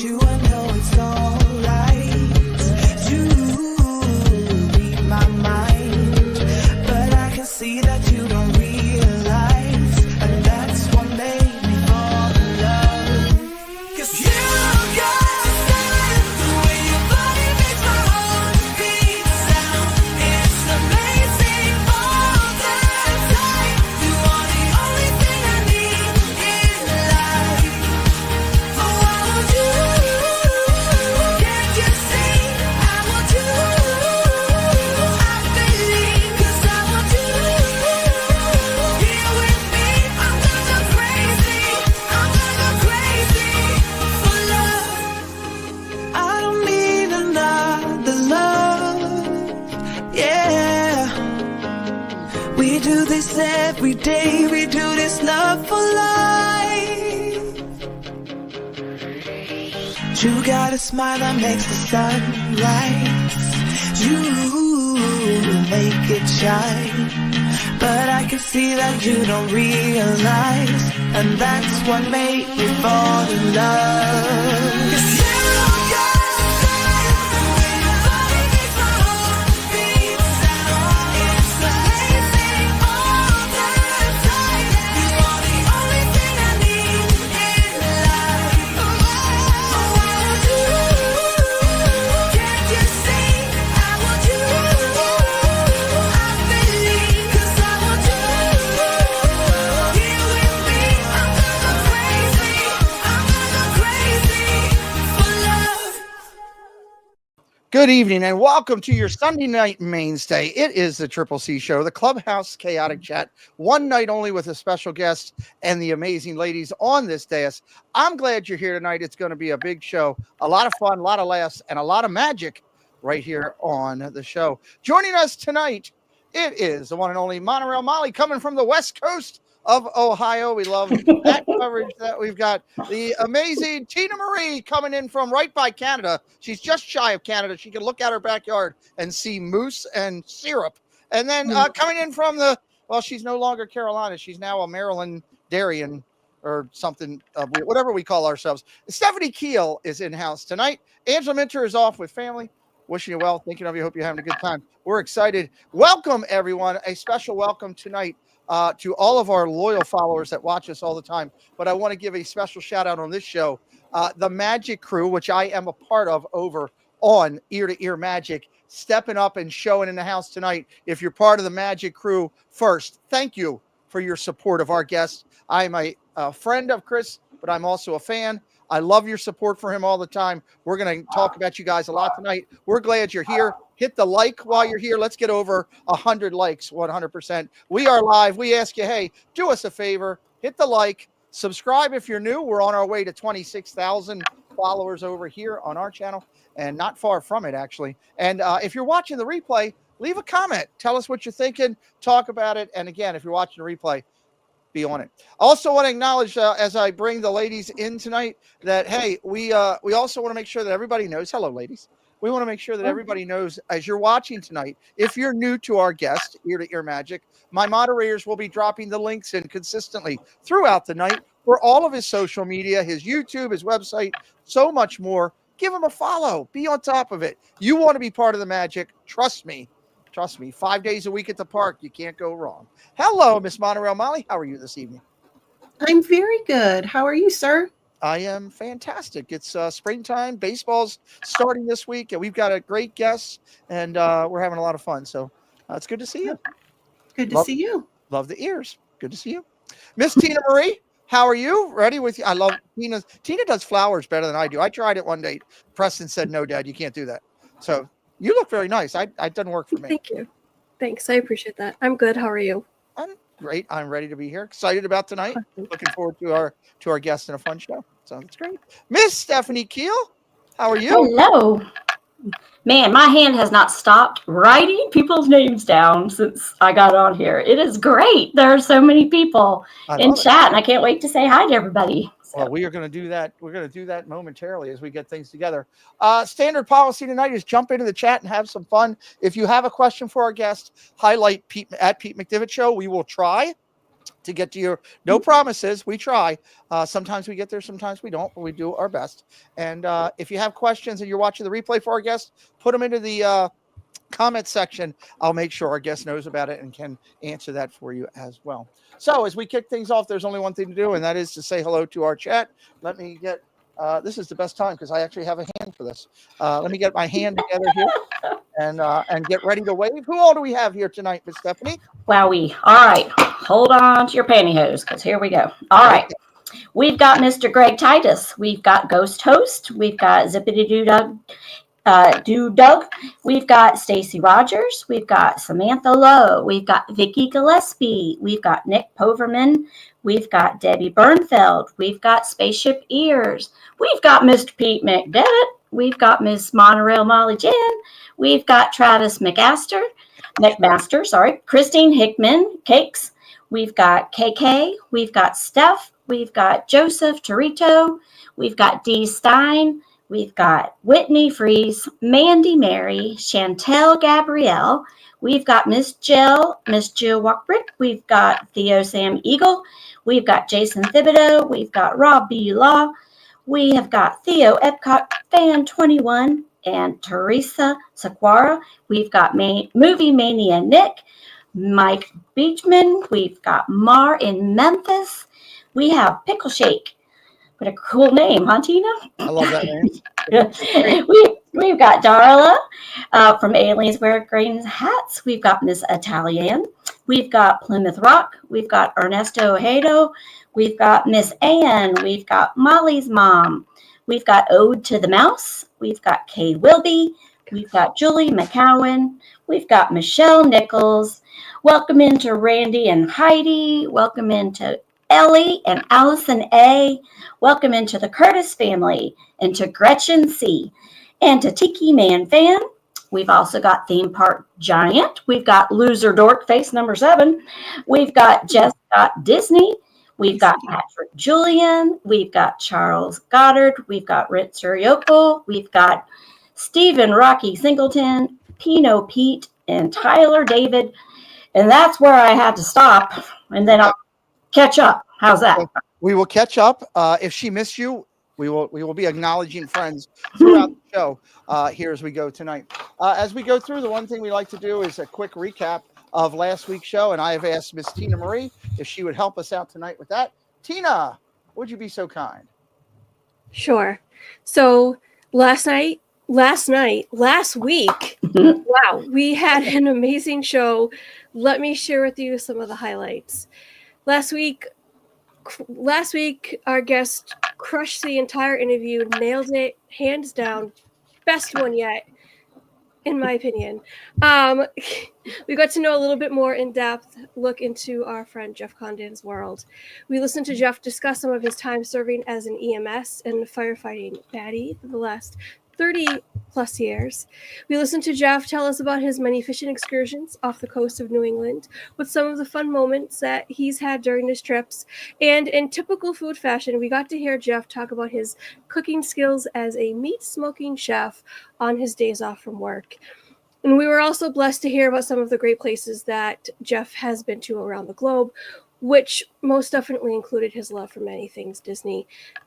you, I know it's alright. You read my mind, but I can see that you don't realize, and that's what made me fall in love. 'Cause you got style, the way your body makes my heart beat sound. It's amazing all the time. You are the only thing I need in life. Oh, I want you. Can't you see? I want you. I believe 'cause I want you. Here with me, I'm gonna go crazy. I'm gonna go crazy for love. I don't need another love. Yeah. We do this every day. We do this love for life. You got a smile that makes the sun rise. You make it shine. But I can see that you don't realize, and that's what made me fall in love. 'Cause you got style, the way your body makes my heart beat sound. It's amazing all the time. You are the only thing I need in life. Oh, I want you. Can't you see? I want you. I believe 'cause I want you. Here with me, I'm gonna go crazy. I'm gonna go crazy for love. Good evening and welcome to your Sunday night mainstay. It is the Triple C Show, the Clubhouse Chaotic Chat, one night only with a special guest and the amazing ladies on this dais. I'm glad you're here tonight. It's going to be a big show, a lot of fun, a lot of laughs, and a lot of magic right here on the show. Joining us tonight, it is the one and only Monorail Mollie coming from the West Coast of Ohio. We love that coverage that we've got. The amazing Tina Marie coming in from right by Canada. She's just shy of Canada. She can look out her backyard and see moose and syrup. And then coming in from she's no longer Carolina. She's now a Maryland Darien or something, whatever we call ourselves. Stephanie Kiel is in house tonight. Angela Minter is off with family. Wishing you well. Thinking of you. Hope you're having a good time. We're excited. Welcome, everyone. A special welcome tonight to all of our loyal followers that watch us all the time. But I want to give a special shout out on this show, the Magic Crew, which I am a part of over on Ear to Ear Magic, stepping up and showing in the house tonight. If you're part of the Magic Crew, first, thank you for your support of our guests. I'm a friend of Chris, but I'm also a fan. I love your support for him all the time. We're going to talk about you guys a lot tonight. We're glad you're here. Hit the like while you're here. Let's get over 100 likes, 100%. We are live. We ask you, hey, do us a favor. Hit the like. Subscribe if you're new. We're on our way to 26,000 followers over here on our channel, and not far from it, actually. And if you're watching the replay, leave a comment. Tell us what you're thinking. Talk about it. And again, if you're watching the replay, be on it. Also want to acknowledge as I bring the ladies in tonight that, hey, we also want to make sure that everybody knows. Hello, ladies. We want to make sure that everybody knows as you're watching tonight, if you're new to our guest, Ear to Ear Magic, my moderators will be dropping the links in consistently throughout the night for all of his social media, his YouTube, his website, so much more. Give him a follow. Be on top of it. You want to be part of the magic. Trust me. Trust me, 5 days a week at the park, you can't go wrong. Hello, Miss Monorail Mollie. How are you this evening? I'm very good. How are you, sir? I am fantastic. It's springtime. Baseball's starting this week, and we've got a great guest, and we're having a lot of fun. So it's good to see you. Good to see you. Love the ears. Good to see you. Miss Tina Marie, how are you? Ready with you? I love Tina. Tina does flowers better than I do. I tried it one day. Preston said, no, Dad, you can't do that. So you look very nice. It doesn't work for me. Thank you. Thanks. I appreciate that. I'm good. How are you? I'm great. I'm ready to be here. Excited about tonight. Looking forward to our guest and a fun show. So that's great. Miss Stephanie Kiel, how are you? Hello. Man, my hand has not stopped writing people's names down since I got on here. It is great. There are so many people in chat, and I can't wait to say hi to everybody. So. Well, we are going to do that. We're going to do that momentarily as we get things together. Standard policy tonight is jump into the chat and have some fun. If you have a question for our guest, highlight Pete at Pete McDivitt Show. We will try. to get to you. No promises. We try. Sometimes we get there, sometimes we don't, but we do our best. And if you have questions and you're watching the replay for our guests, put them into the comment section. I'll make sure our guest knows about it and can answer that for you as well. So as we kick things off, there's only one thing to do, and that is to say hello to our chat. Let me get this is the best time because I actually have a hand for this. Let me get my hand together here and get ready to wave. Who all do we have here tonight, Miss Stephanie? Wowie. All right. Hold on to your pantyhose because here we go. All right. We've got Mr. Greg Titus. We've got Ghost Host. We've got Zippity Doo Doug. We've got Stacy Rogers. We've got Samantha Lowe. We've got Vicky Gillespie. We've got Nick Poverman. We've got Debbie Bernfeld. We've got Spaceship Ears. We've got Mr. Pete McDevitt. We've got Miss Monorail Mollie Jen. We've got Travis McMaster. Christine Hickman Cakes. We've got KK. We've got Steph. We've got Joseph Torito. We've got Dee Stein. We've got Whitney Fries, Mandy Mary, Chantel Gabrielle. We've got Miss Jill Walkbrick. We've got Theo Sam Eagle. We've got Jason Thibodeau. We've got Rob B. Law. We have got Theo Epcot Fan 21 and Teresa Sequara. We've got Movie Mania Nick, Mike Beachman. We've got Mar in Memphis. We have Pickle Shake. What a cool name, huh, Tina? I love that name. We've got Darla from Aliens Wear Green Hats. We've got Miss Italian. We've got Plymouth Rock. We've got Ernesto Ojeda. We've got Miss Ann. We've got Molly's mom. We've got Ode to the Mouse. We've got Kay Wilby. We've got Julie McCowan. We've got Michelle Nichols. Welcome into Randy and Heidi. Welcome into Ellie and Allison A. Welcome into the Curtis family and to Gretchen C. and to Tiki Man Fan. We've also got Theme Park Giant. We've got Loser Dork Face number 7. We've got Jess Scott Disney. We've got Patrick Julian. We've got Charles Goddard. We've got Ritz Yoko. We've got Stephen Rocky Singleton, Pino Pete, and Tyler David. And that's where I had to stop. And then I'll catch up. How's that? We will catch up. If she missed you, we will be acknowledging friends throughout the show here as we go tonight. As we go through, the one thing we like to do is a quick recap of last week's show, and I have asked Miss Tina Marie if she would help us out tonight with that. Tina, would you be so kind? Sure. So last week, wow, we had an amazing show. Let me share with you some of the highlights. Last week, our guest crushed the entire interview, nailed it, hands down, best one yet, in my opinion. We got to know a little bit more in-depth look into our friend Jeff Condon's world. We listened to Jeff discuss some of his time serving as an EMS and firefighting baddie for the last 30 plus years. We listened to Jeff tell us about his many fishing excursions off the coast of New England with some of the fun moments that he's had during his trips. And in typical food fashion, we got to hear Jeff talk about his cooking skills as a meat smoking chef on his days off from work. And we were also blessed to hear about some of the great places that Jeff has been to around the globe, which most definitely included his love for many things Disney.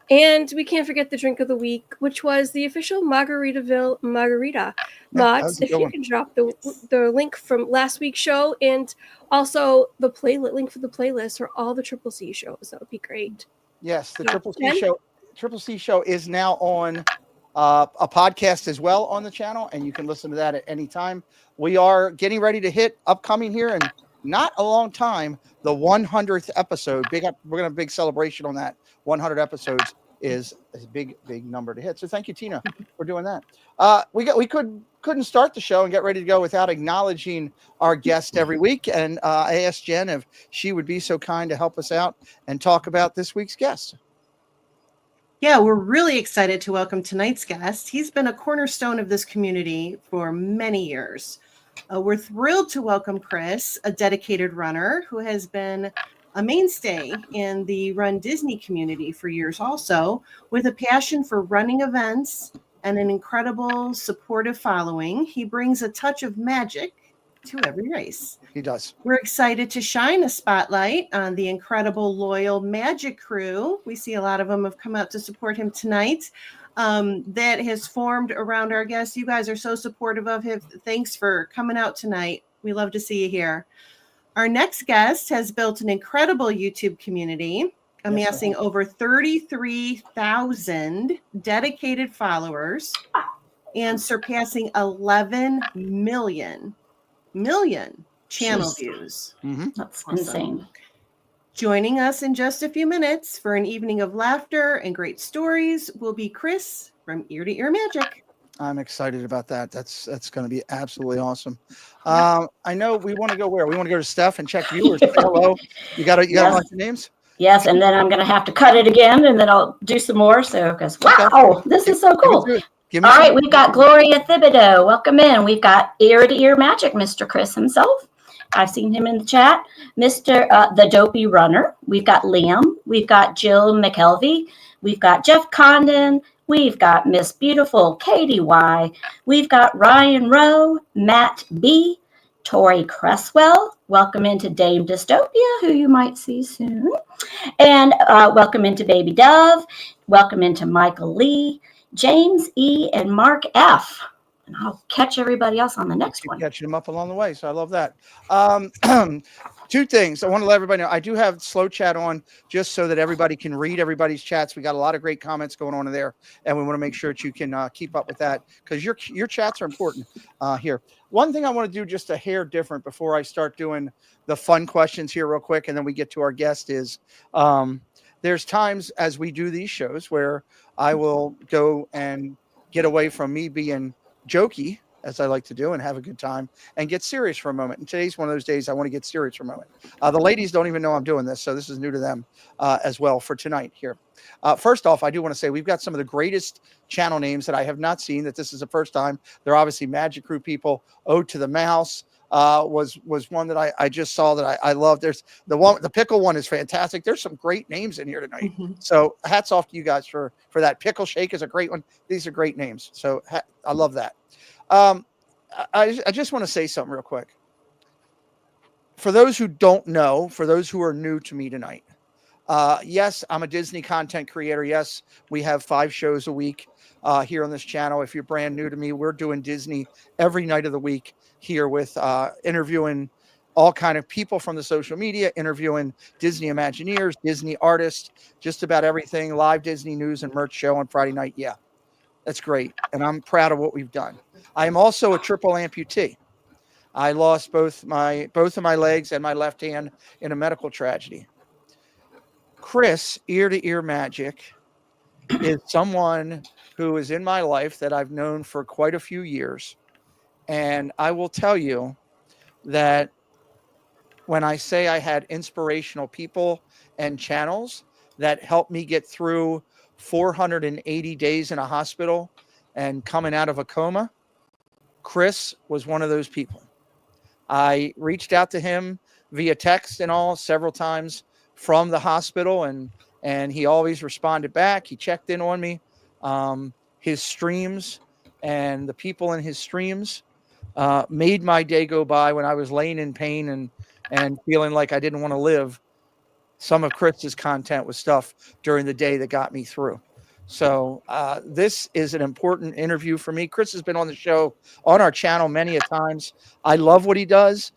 And we can't forget the drink of the week, which was the official Margaritaville Margarita. Mods, if you can drop the link from last week's show and also the link for the playlist for all the Triple C shows, that would be great. Yes, the Triple C show is now on a podcast as well on the channel, and you can listen to that at any time. We are getting ready to hit upcoming here and not a long time, the 100th episode. We're going to have a big celebration on that. 100 episodes is a big number to hit. So thank you, Tina, for doing that. We couldn't start the show and get ready to go without acknowledging our guest every week. And I asked Jen if she would be so kind to help us out and talk about this week's guest. Yeah, we're really excited to welcome tonight's guest. He's been a cornerstone of this community for many years. We're thrilled to welcome Chris, a dedicated runner who has been a mainstay in the Run Disney community for years also, with a passion for running events and an incredible supportive following. He brings a touch of magic to every race. He does. We're excited to shine a spotlight on the incredible, loyal Magic crew. We see a lot of them have come out to support him tonight. That has formed around our guests. You guys are so supportive of him. Thanks for coming out tonight. We love to see you here. Our next guest has built an incredible YouTube community, amassing over 33,000 dedicated followers and surpassing 11 million channel views. That's insane. Joining us in just a few minutes for an evening of laughter and great stories will be Chris from Ear to Ear Magic. I'm excited about that. That's going to be absolutely awesome. I know we want to go where? We want to go to Steph and check viewers. Say hello. You got a bunch of names? Yes, and then I'm going to have to cut it again, and then I'll do some more. So, because wow, this is so cool. All right, we've got Gloria Thibodeau. Welcome in. We've got Ear to Ear Magic, Mr. Chris himself. I've seen him in the chat. Mr. The Dopey Runner. We've got Liam. We've got Jill McKelvey. We've got Jeff Condon. We've got Miss Beautiful Katie Y. We've got Ryan Rowe, Matt B, Tori Cresswell. Welcome into Dame Dystopia, who you might see soon. And welcome into Baby Dove. Welcome into Michael Lee, James E, and Mark F. And I'll catch everybody else on the next one. Catching them up along the way. So I love that. Two things. I want to let everybody know. I do have slow chat on just so that everybody can read everybody's chats. We got a lot of great comments going on in there, and we want to make sure that you can keep up with that because your chats are important here. One thing I want to do just a hair different before I start doing the fun questions here real quick, and then we get to our guest is there's times as we do these shows where I will go and get away from me being jokey, as I like to do, and have a good time and get serious for a moment. And today's one of those days I want to get serious for a moment. The ladies don't even know I'm doing this, so this is new to them as well for tonight here. First off, I do want to say we've got some of the greatest channel names that I have not seen, that this is the first time. They're obviously Magic Crew people. Ode to the Mouse was one that I just saw that I love. There's the Pickle one is fantastic. There's some great names in here tonight. So hats off to you guys for that. Pickle Shake is a great one. These are great names. So I love that. I just want to say something real quick. For those who don't know, for those who are new to me tonight, yes, I'm a Disney content creator. Yes, we have 5 shows a week here on this channel. If you're brand new to me, we're doing Disney every night of the week here with interviewing all kind of people from the social media, interviewing Disney Imagineers, Disney artists, just about everything, live Disney news and merch show on Friday night. Yeah, that's great. And I'm proud of what we've done. I am also a triple amputee. I lost both of my legs and my left hand in a medical tragedy. Chris, Ear to Ear Magic, is someone who is in my life that I've known for quite a few years. And I will tell you that when I say I had inspirational people and channels that helped me get through 480 days in a hospital and coming out of a coma, Chris was one of those people. I reached out to him via text and all several times from the hospital, and he always responded back. He checked in on me. His streams and the people in his streams made my day go by when I was laying in pain and feeling like I didn't want to live. Some of Chris's content was stuff during the day that got me through. So this is an important interview for me. Chris has been on the show, on our channel many a times. I love what he does.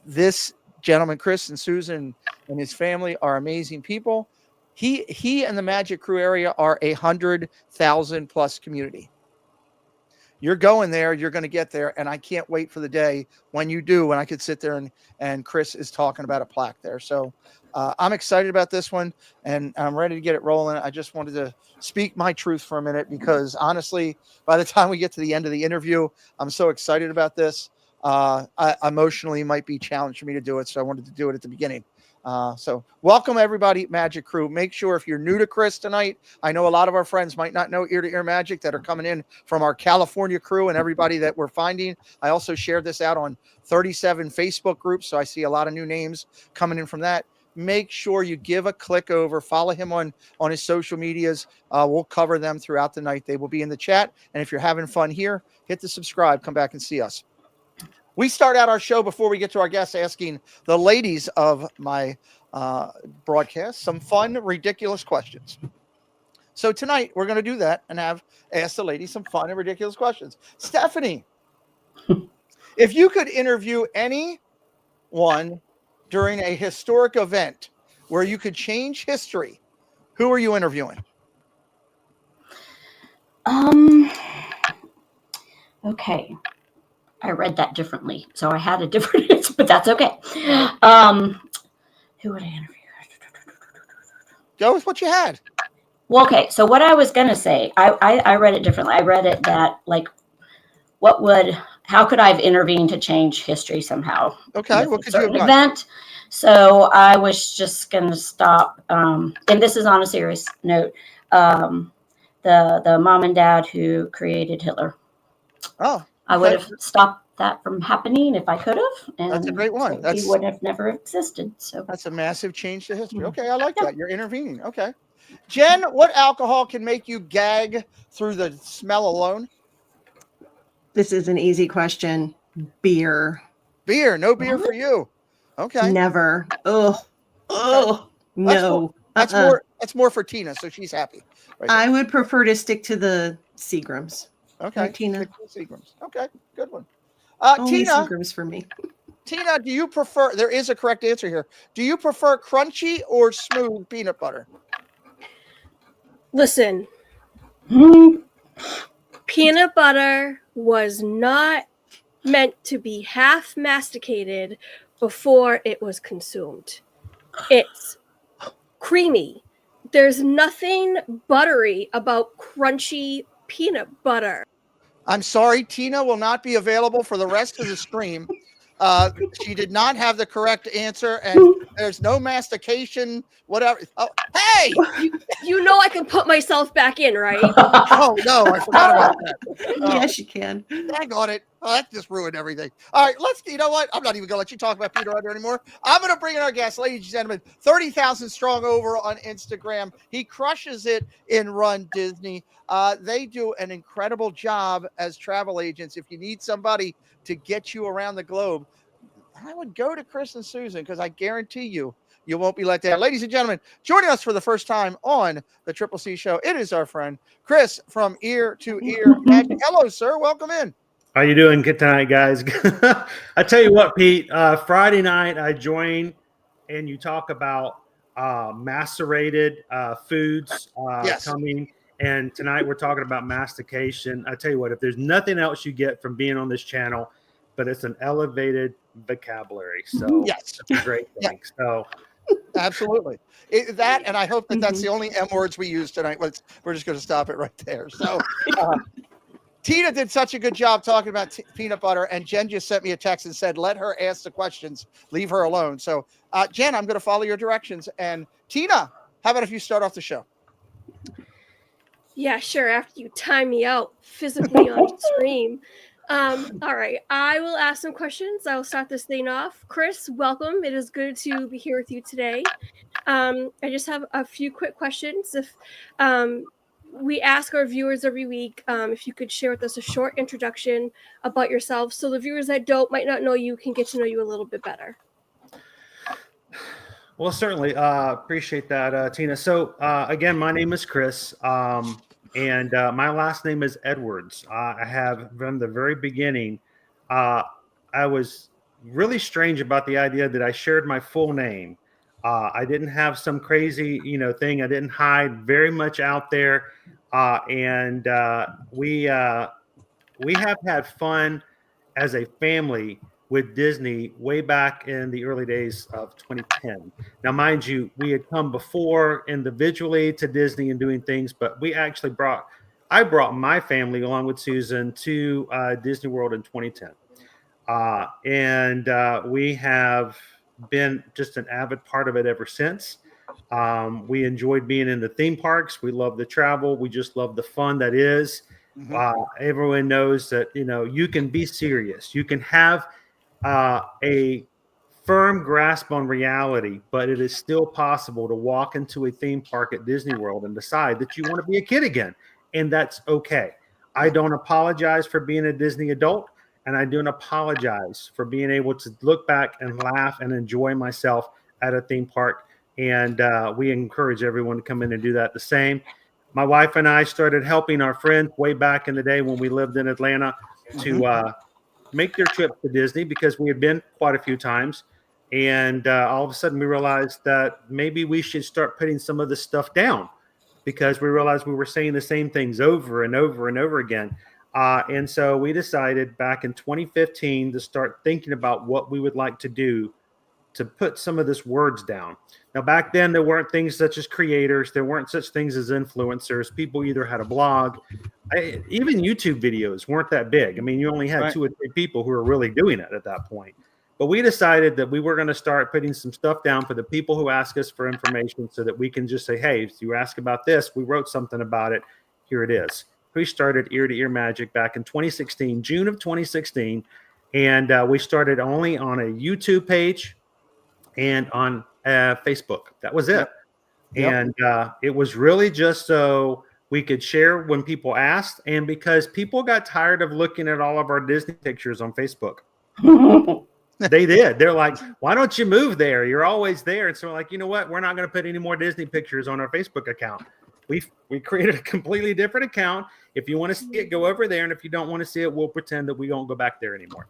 This gentleman, Chris and Susan and his family are amazing people. He and the Magic Crew area are 100,000 plus community. You're going there, you're going to get there. And I can't wait for the day when you do, when I could sit there and Chris is talking about a plaque there. So I'm excited about this one, and I'm ready to get it rolling. I just wanted to speak my truth for a minute because honestly, by the time we get to the end of the interview, I'm so excited about this. I emotionally might be challenged for me to do it. So I wanted to do it at the beginning. So welcome everybody, Magic Crew. Make sure if you're new to Chris tonight, I know a lot of our friends might not know Ear to Ear Magic that are coming in from our California crew and everybody that we're finding. I also shared this out on 37 Facebook groups. So I see a lot of new names coming in from that. Make sure you give a click over, follow him on his social medias. We'll cover them throughout the night. They will be in the chat. And if you're having fun here, hit the subscribe, come back and see us. We start out our show before we get to our guests asking the ladies of my broadcast some fun, ridiculous questions. So tonight we're going to do that and ask the ladies some fun and ridiculous questions. Stephanie, if you could interview anyone during a historic event where you could change history, who are you interviewing? Okay. I read that differently, so I had a different answer, but that's okay. Who would I interview? Go with what you had. Well, okay. So what I was gonna say, I read it differently. I read it that like, how could I have intervened to change history somehow? Okay, what could you have done? Event. So I was just gonna stop. And this is on a serious note. The mom and dad who created Hitler. Oh. I would have stopped that from happening if I could have. And that's a great one. He would have never existed. So that's a massive change to history. Okay, I like that. You're intervening. Okay. Jen, what alcohol can make you gag through the smell alone? This is an easy question. Beer. Beer. No beer for you. Okay. Never. Oh, no. That's more for Tina, so she's happy. Right, I would prefer to stick to the Seagrams. Okay. Right, Tina. Seagrams. Okay, good one. Only Tina, Seagrams for me. Tina, do you prefer? There is a correct answer here. Do you prefer crunchy or smooth peanut butter? Listen, peanut butter was not meant to be half masticated before it was consumed. It's creamy. There's nothing buttery about crunchy peanut butter. I'm sorry, Tina will not be available for the rest of the stream. She did not have the correct answer, and there's no mastication, whatever. Oh, hey! You know I can put myself back in, right? Oh, no, I forgot about that. Yes, you can. Dang on it. Oh, that just ruined everything. All right, you know what? I'm not even going to let you talk about Peter Under anymore. I'm going to bring in our guest, ladies and gentlemen, 30,000 strong over on Instagram. He crushes it in Run Disney. They do an incredible job as travel agents. If you need somebody to get you around the globe, I would go to Chris and Susan because I guarantee you won't be let down. Ladies and gentlemen, joining us for the first time on the Triple C Show, it is our friend Chris from Ear to Ear Magic. Hello, sir. Welcome in. How you doing? Good tonight, guys. I tell you what, Pete. Friday night I joined, and you talk about macerated foods coming. And tonight we're talking about mastication. I tell you what, if there's nothing else you get from being on this channel, but it's an elevated vocabulary. So yes, it's a great thing. Yeah. So absolutely. That, and I hope that that's the only M words we use tonight. We're just going to stop it right there. So Tina did such a good job talking about peanut butter, and Jen just sent me a text and said, let her ask the questions, leave her alone. So Jen, I'm going to follow your directions. And Tina, how about if you start off the show? Yeah, sure. After you time me out physically on stream. All right. I will ask some questions. I'll start this thing off. Chris, welcome. It is good to be here with you today. I just have a few quick questions. If we ask our viewers every week if you could share with us a short introduction about yourself so the viewers that might not know you can get to know you a little bit better. Well, certainly. Appreciate that, Tina. So again, my name is Chris. And my last name is Edwards. I have from the very beginning. I was really strange about the idea that I shared my full name. I didn't have some crazy, thing. I didn't hide very much out there. And we have had fun as a family with Disney way back in the early days of 2010. Now, mind you, we had come before individually to Disney and doing things, but we actually I brought my family along with Susan to Disney World in 2010. And we have been just an avid part of it ever since. We enjoyed being in the theme parks. We love the travel. We just love the fun that is. Everyone knows that, you can be serious. You can have a firm grasp on reality, but it is still possible to walk into a theme park at Disney World and decide that you want to be a kid again. And that's okay. I don't apologize for being a Disney adult, and I do apologize for being able to look back and laugh and enjoy myself at a theme park. And we encourage everyone to come in and do that the same. My wife and I started helping our friends way back in the day when we lived in Atlanta to make their trip to Disney, because we had been quite a few times. And all of a sudden we realized that maybe we should start putting some of this stuff down, because we realized we were saying the same things over and over and over again. And so we decided back in 2015 to start thinking about what we would like to do to put some of this words down. Now, back then, there weren't things such as creators. There weren't such things as influencers. People either had a blog. Even YouTube videos weren't that big. I mean, you only had 2 or 3 people who were really doing it at that point. But we decided that we were going to start putting some stuff down for the people who ask us for information, so that we can just say, hey, if you ask about this, we wrote something about it. Here it is. We started Ear to Ear Magic back in 2016, June of 2016. And we started only on a YouTube page and on Facebook. That was it. Yep. And it was really just so we could share when people asked, and because people got tired of looking at all of our Disney pictures on Facebook. They did. They're like, why don't you move there? You're always there. And so we're like, you know what? We're not going to put any more Disney pictures on our Facebook account. We created a completely different account. If you want to see it, go over there. And if you don't want to see it, we'll pretend that we don't go back there anymore.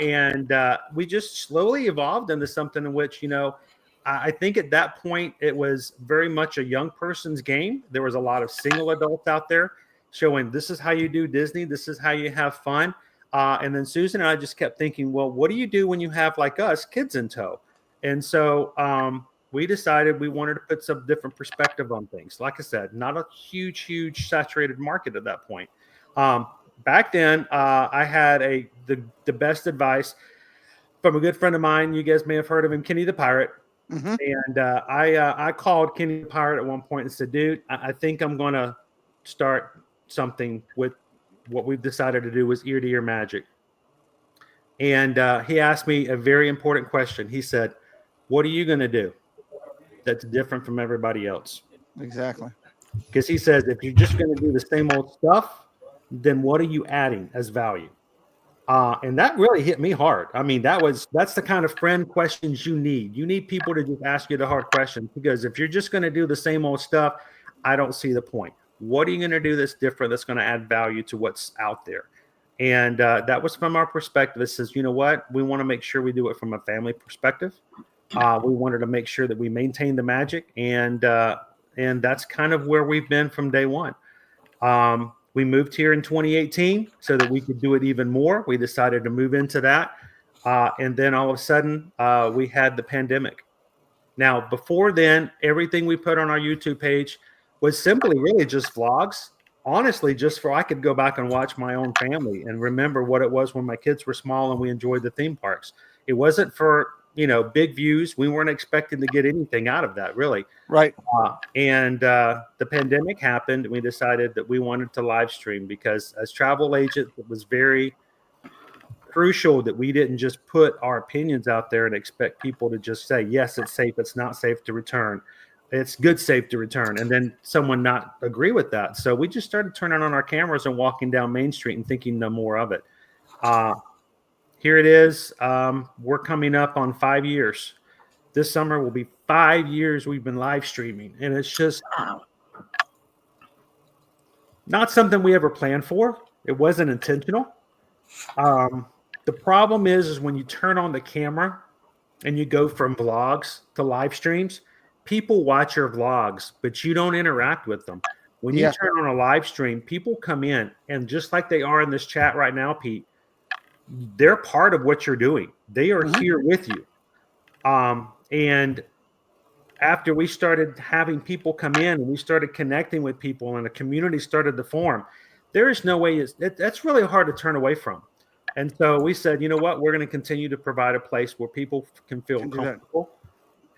And we just slowly evolved into something in which, you know, I think at that point it was very much a young person's game. There was a lot of single adults out there showing this is how you do Disney. This is how you have fun. And then Susan and I just kept thinking, well, what do you do when you have, like us, kids in tow? And so we decided we wanted to put some different perspective on things. Like I said, not a huge saturated market at that point. Back then, I had the best advice from a good friend of mine. You guys may have heard of him, Kenny the Pirate. Mm-hmm. And I called Kenny the Pirate at one point and said, dude, I think I'm going to start something with what we've decided to do was Ear to Ear Magic. And he asked me a very important question. He said, what are you going to do that's different from everybody else? Exactly. Because he says, if you're just going to do the same old stuff, then what are you adding as value? And that really hit me hard. I mean, that's the kind of friend questions you need. You need people to just ask you the hard questions, because if you're just going to do the same old stuff, I don't see the point. What are you going to do that's different, that's going to add value to what's out there? And that was from our perspective. It says, you know what? We want to make sure we do it from a family perspective. We wanted to make sure that we maintain the magic. And that's kind of where we've been from day one. We moved here in 2018 so that we could do it even more. We decided to move into that. And then all of a sudden, we had the pandemic. Now, before then, everything we put on our YouTube page was simply really just vlogs. Honestly, just for I could go back and watch my own family and remember what it was when my kids were small and we enjoyed the theme parks. It wasn't for, you know, big views. We weren't expecting to get anything out of that, really. Right. And the pandemic happened, and we decided that we wanted to live stream, because as travel agents, it was very crucial that we didn't just put our opinions out there and expect people to just say, yes, it's safe, it's not safe to return. It's good, safe to return, and then someone not agree with that. So we just started turning on our cameras and walking down Main Street and thinking no more of it. Here it is. We're coming up on 5 years. This summer will be 5 years we've been live streaming, and it's just not something we ever planned for. It wasn't intentional. The problem is when you turn on the camera and you go from vlogs to live streams, people watch your vlogs, but you don't interact with them. When you turn on a live stream, people come in, and just like they are in this chat right now, Pete, they're part of what you're doing. They are here with you. And after we started having people come in and we started connecting with people and a community started to form, there is no way that's really hard to turn away from. And so we said, you know what, we're going to continue to provide a place where people can feel comfortable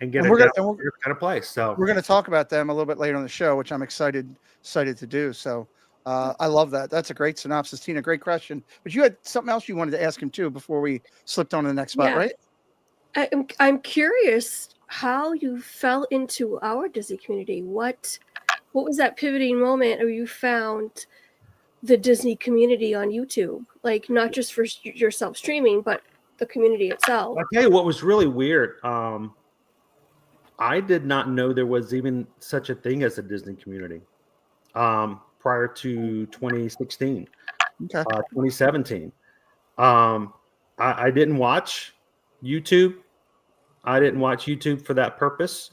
and get a kind of place. So we're going to talk about them a little bit later on the show, which I'm excited to do. So I love that. That's a great synopsis, Tina. Great question. But you had something else you wanted to ask him too before we slipped on to the next spot, right? I'm curious how you fell into our Disney community. What was that pivoting moment where you found the Disney community on YouTube, like not just for yourself streaming, but the community itself. I'll tell you what was really weird. I did not know there was even such a thing as a Disney community prior to 2016, 2017. I didn't watch YouTube. I didn't watch YouTube for that purpose.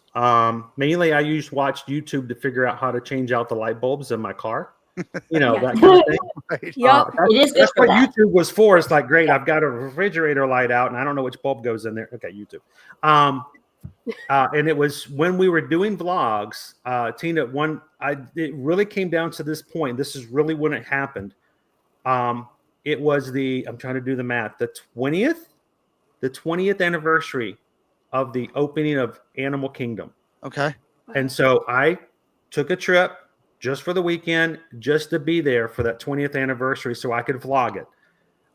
Mainly, I watched YouTube to figure out how to change out the light bulbs in my car. You know, that kind of thing. Right. Yep. That's what YouTube was for. It's like, great, I've got a refrigerator light out and I don't know which bulb goes in there. Okay, YouTube. And it was when we were doing vlogs, Tina, it really came down to this point. This is really when it happened. It was I'm trying to do the math, the 20th anniversary of the opening of Animal Kingdom. Okay. And so I took a trip just for the weekend, just to be there for that 20th anniversary so I could vlog it.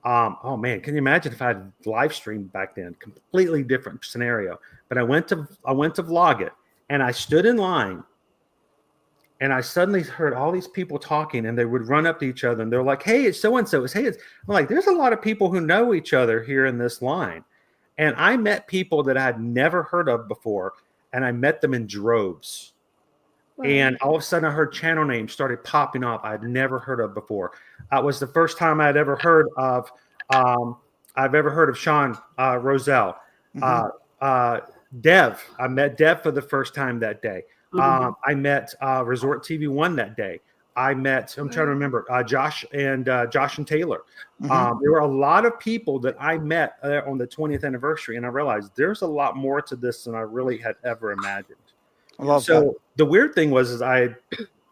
Oh man, can you imagine if I had live streamed back then? Completely different scenario. But I went to vlog it, and I stood in line, and I suddenly heard all these people talking, and they would run up to each other, and they're like, "Hey, it's so and so." I'm like, there's a lot of people who know each other here in this line, and I met people that I had never heard of before, and I met them in droves. Wow. And all of a sudden, I heard channel names started popping up I'd never heard of before. It was the first time I'd ever heard of. I've ever heard of Sean Roselle. Dev. I met Dev for the first time that day. I met Resort TV One that day. I'm trying to remember, Josh and Taylor. There were a lot of people that I met on the 20th anniversary, and I realized there's a lot more to this than I really had ever imagined. I love that. The weird thing was I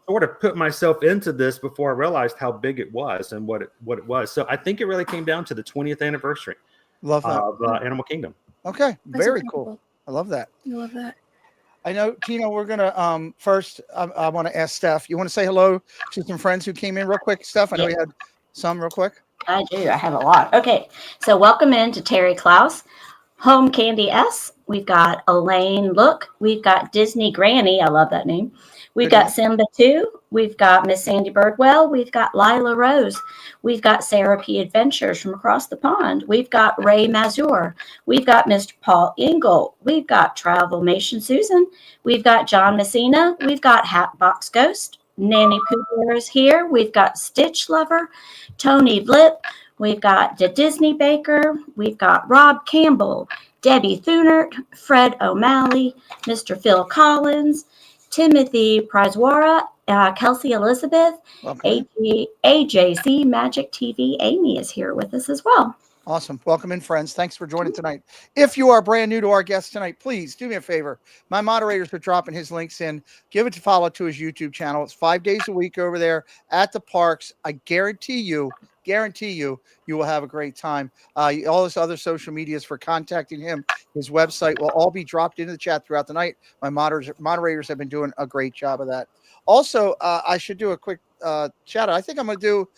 sort of put myself into this before I realized how big it was and what it was. So I think it really came down to the 20th anniversary of Animal Kingdom. Okay, very cool. I love that. I love that. I know, Tina, we're going to first, I want to ask Steph. You want to say hello to some friends who came in real quick, Steph? I know you had some real quick. I do. I have a lot. Okay, so welcome in to Terry Klaus, Home Candy S. We've got Elaine Look. We've got Disney Granny. I love that name. We've got Simba 2. We've got Miss Sandy Birdwell. We've got Lila Rose. We've got Sarah P. Adventures from across the pond. We've got Ray Mazur. We've got Mr. Paul Ingle. We've got Travelmation Susan. We've got John Messina. We've got Hatbox Ghost. Nanny Pooh Bear is here. We've got Stitch Lover. Tony Blip. We've got the Disney Baker. We've got Rob Campbell. Debbie Thunert. Fred O'Malley. Mr. Phil Collins. Timothy Prizwara, Kelsey Elizabeth, AJC Magic TV. Amy is here with us as well. Awesome. Welcome in, friends. Thanks for joining tonight. If you are brand new to our guest tonight, please do me a favor. My moderators are dropping his links in. Give it a follow to his YouTube channel. It's 5 days a week over there at the parks. I guarantee you, you will have a great time. All his other social medias for contacting him, his website will all be dropped into the chat throughout the night. My moderators have been doing a great job of that. Also, I should do a quick shout out. I think I'm going to do.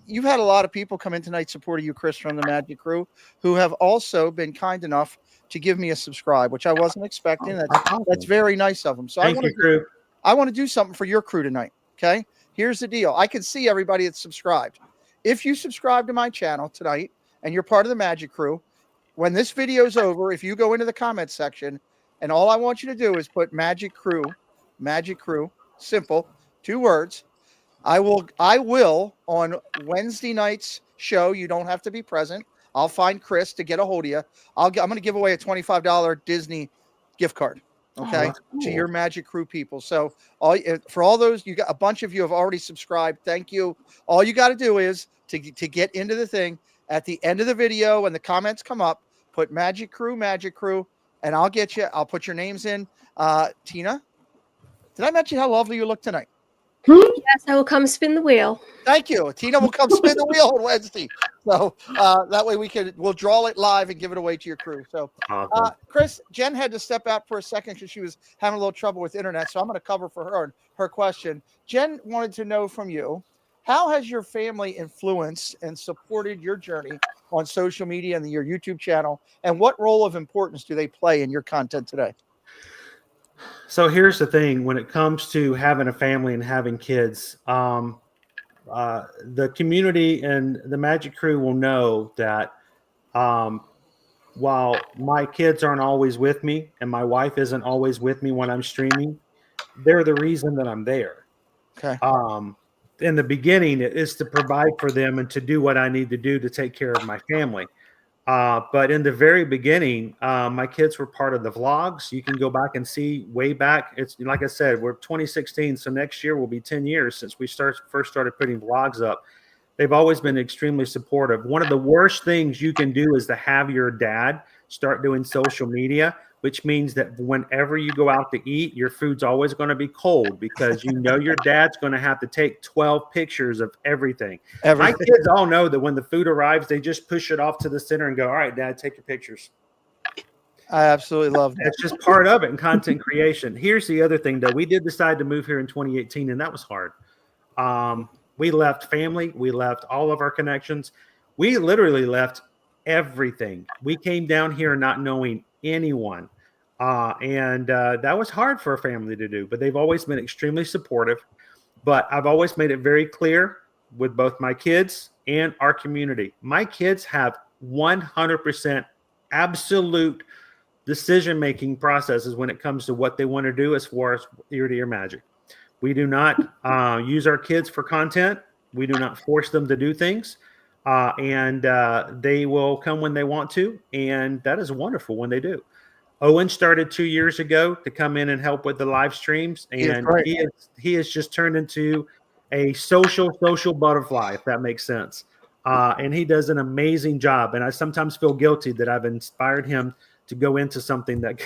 You've had a lot of people come in tonight supporting you, Chris, from the Magic Crew, who have also been kind enough to give me a subscribe, which I wasn't expecting. That's very nice of them. So I want to do something for your crew tonight. Okay, here's the deal. I can see everybody that's subscribed. If you subscribe to my channel tonight and you're part of the Magic Crew, when this video is over, if you go into the comments section, and all I want you to do is put Magic Crew, simple, 2 words. I will on Wednesday night's show. You don't have to be present. I'll find Chris to get a hold of you. I'm going to give away a $25 Disney gift card. Okay, to your Magic Crew people. So for all those, you got a bunch of you have already subscribed. Thank you. All you got to do is to get into the thing at the end of the video when the comments come up, put Magic Crew, and I'll get you. I'll put your names in. Tina, did I mention how lovely you look tonight? Yes, I will come spin the wheel. Thank you. Tina will come spin the wheel on Wednesday. So that way we'll draw it live and give it away to your crew. So Chris, Jen had to step out for a second because she was having a little trouble with internet. So I'm going to cover for her question. Jen wanted to know from you, how has your family influenced and supported your journey on social media and your YouTube channel? And what role of importance do they play in your content today? So here's the thing. When it comes to having a family and having kids, the community and the Magic Crew will know that while my kids aren't always with me and my wife isn't always with me when I'm streaming, they're the reason that I'm there. Okay. In the beginning, it is to provide for them and to do what I need to do to take care of my family. But in the very beginning, my kids were part of the vlogs. You can go back and see way back. It's like I said, we're 2016, so next year will be 10 years since we first started putting vlogs up. They've always been extremely supportive. One of the worst things you can do is to have your dad start doing social media, which means that whenever you go out to eat, your food's always going to be cold because you know your dad's going to have to take 12 pictures of everything. My kids all know that when the food arrives, they just push it off to the center and go, all right, Dad, take your pictures. I absolutely love that. It's just part of it in content creation. Here's the other thing, though. We did decide to move here in 2018, and that was hard. We left family. We left all of our connections. We literally left everything. We came down here not knowing anyone. And that was hard for a family to do, but they've always been extremely supportive. But I've always made it very clear with both my kids and our community. My kids have 100% absolute decision-making processes when it comes to what they want to do as far as ear-to-ear magic. We do not use our kids for content. We do not force them to do things. And they will come when they want to. And that is wonderful when they do. Owen started 2 years ago to come in and help with the live streams. And he has just turned into a social butterfly, if that makes sense. And he does an amazing job. And I sometimes feel guilty that I've inspired him to go into something that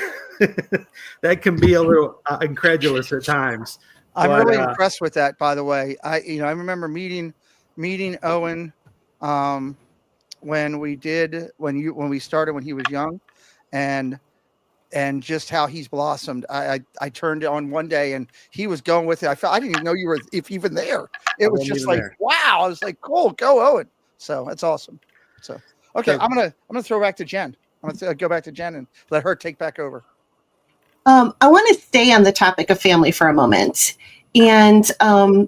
that can be a little incredulous at times. I'm really impressed with that, by the way. I remember meeting Owen when we started when he was young, and just how he's blossomed. I turned on one day and he was going with it. I didn't even know you were even there. It was just like there. Wow. I was like, cool, go Owen. So that's awesome. So okay, I'm gonna throw back to Jen. I'm gonna go back to Jen and let her take back over. I want to stay on the topic of family for a moment. And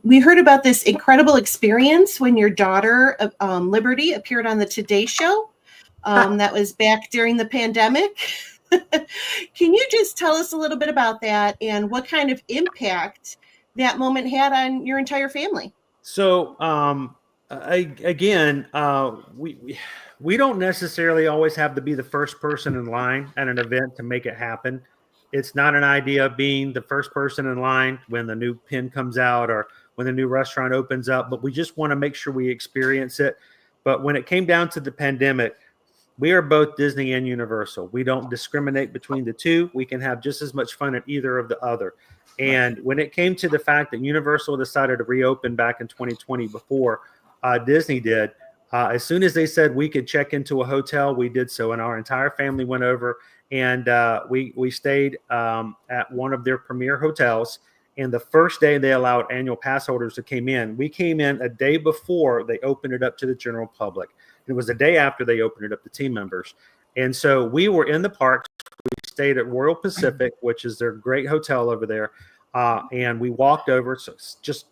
we heard about this incredible experience when your daughter, Liberty, appeared on the Today Show. That was back during the pandemic. Can you just tell us a little bit about that and what kind of impact that moment had on your entire family? So, we don't necessarily always have to be the first person in line at an event to make it happen. It's not an idea of being the first person in line when the new pin comes out or when the new restaurant opens up, but we just want to make sure we experience it. But when it came down to the pandemic, we are both Disney and Universal. We don't discriminate between the two. We can have just as much fun at either of the other. And when it came to the fact that Universal decided to reopen back in 2020 before Disney did, as soon as they said we could check into a hotel, we did so. And our entire family went over and we stayed at one of their premier hotels. And the first day they allowed annual pass holders to come in, we came in a day before they opened it up to the general public. It was the day after they opened it up to team members. And so we were in the parks. We stayed at Royal Pacific, which is their great hotel over there. And we walked over. So just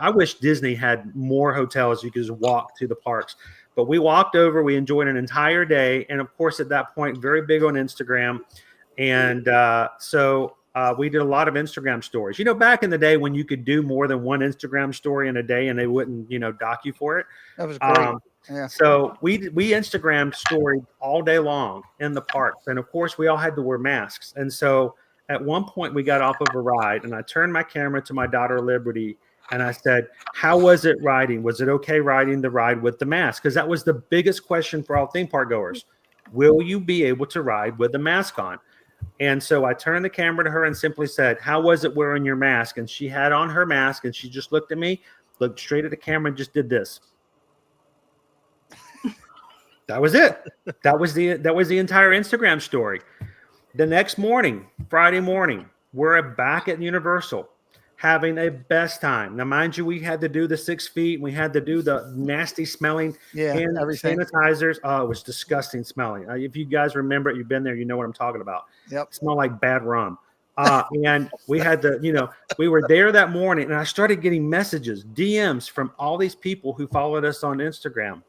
I wish Disney had more hotels you could just walk to the parks. But we walked over. We enjoyed an entire day. And, of course, at that point, very big on Instagram. And so we did a lot of Instagram stories. You know, back in the day when you could do more than one Instagram story in a day and they wouldn't, dock you for it. That was great. Yeah. So we Instagram storied all day long in the parks. And, of course, we all had to wear masks. And so at one point we got off of a ride and I turned my camera to my daughter, Liberty, and I said, how was it riding? Was it okay riding the ride with the mask? Because that was the biggest question for all theme park goers. Will you be able to ride with the mask on? And so I turned the camera to her and simply said, how was it wearing your mask? And she had on her mask and she just looked at me, looked straight at the camera and just did this. That was it. That was the entire Instagram story. The next morning, Friday morning, we're back at Universal having a best time. Now, mind you, we had to do the 6 feet. We had to do the nasty smelling hand sanitizers. Oh, it was disgusting smelling. If you guys remember it, you've been there, you know what I'm talking about. Yep. It smelled like bad rum. And we had we were there that morning, and I started getting messages, DMs from all these people who followed us on Instagram.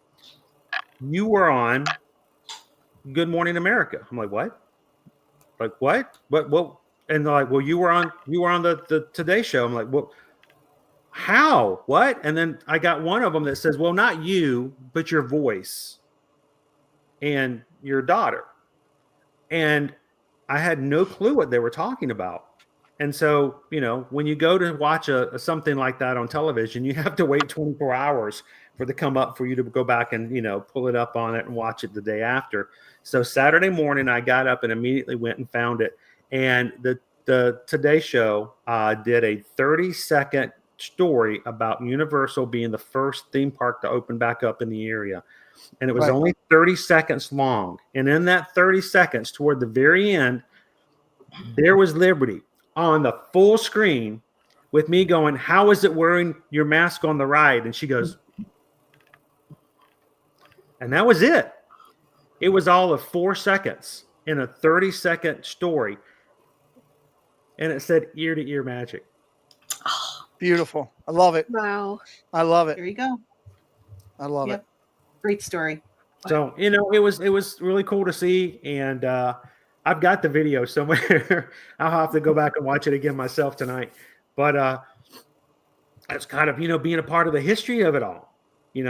You were on Good Morning America. I'm like, what? Like, what? What? And they're like, well, you were on the Today Show. I'm like, well, how? What? And then I got one of them that says, well, not you, but your voice and your daughter. And I had no clue what they were talking about. And so, when you go to watch something like that on television, you have to wait 24 hours for it to come up for you to go back and, pull it up on it and watch it the day after. So Saturday morning, I got up and immediately went and found it. And the Today Show did a 30-second story about Universal being the first theme park to open back up in the area. And it was only 30 seconds long. And in that 30 seconds, toward the very end, there was Liberty on the full screen with me going, how is it wearing your mask on the ride? And she goes, and that was it. It was all of 4 seconds in a 30-second story. And it said ear-to-ear magic. Beautiful. I love it. Wow. I love it. There you go. I love it. Great story. So, it was really cool to see. And I've got the video somewhere. I'll have to go back and watch it again myself tonight. But it's kind of, being a part of the history of it all. We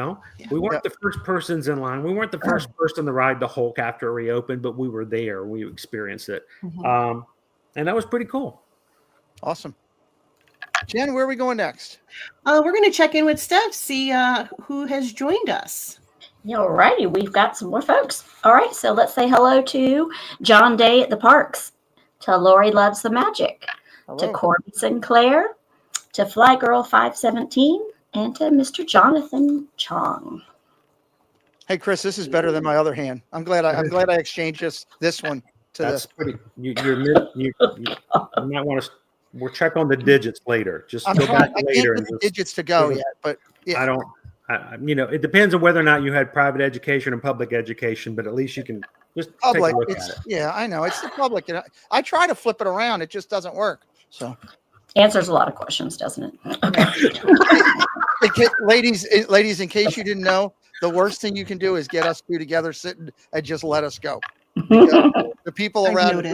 weren't the first persons in line. We weren't the first person to ride the Hulk after it reopened, but we were there. We experienced it. Mm-hmm. And that was pretty cool. Awesome. Jen, where are we going next? We're going to check in with Steph, see who has joined us. All righty, we've got some more folks. All right, so let's say hello to John Day at the Parks, to Lori Loves the Magic, to Corby Sinclair, to Fly Girl 517, and to Mr. Jonathan Chong. Hey, Chris, this is better than my other hand. I'm glad I exchanged this one to That's this. pretty. You might want to. We'll check on the digits later. Just go back later. I can't get the digits to go yet, but yeah. I don't. It depends on whether or not you had private education or public education, but at least you can just take a look at it. Yeah, I know it's the public. I try to flip it around, it just doesn't work. So answers a lot of questions, doesn't it? ladies, in case you didn't know, the worst thing you can do is get us two together sitting and just let us go. The people around,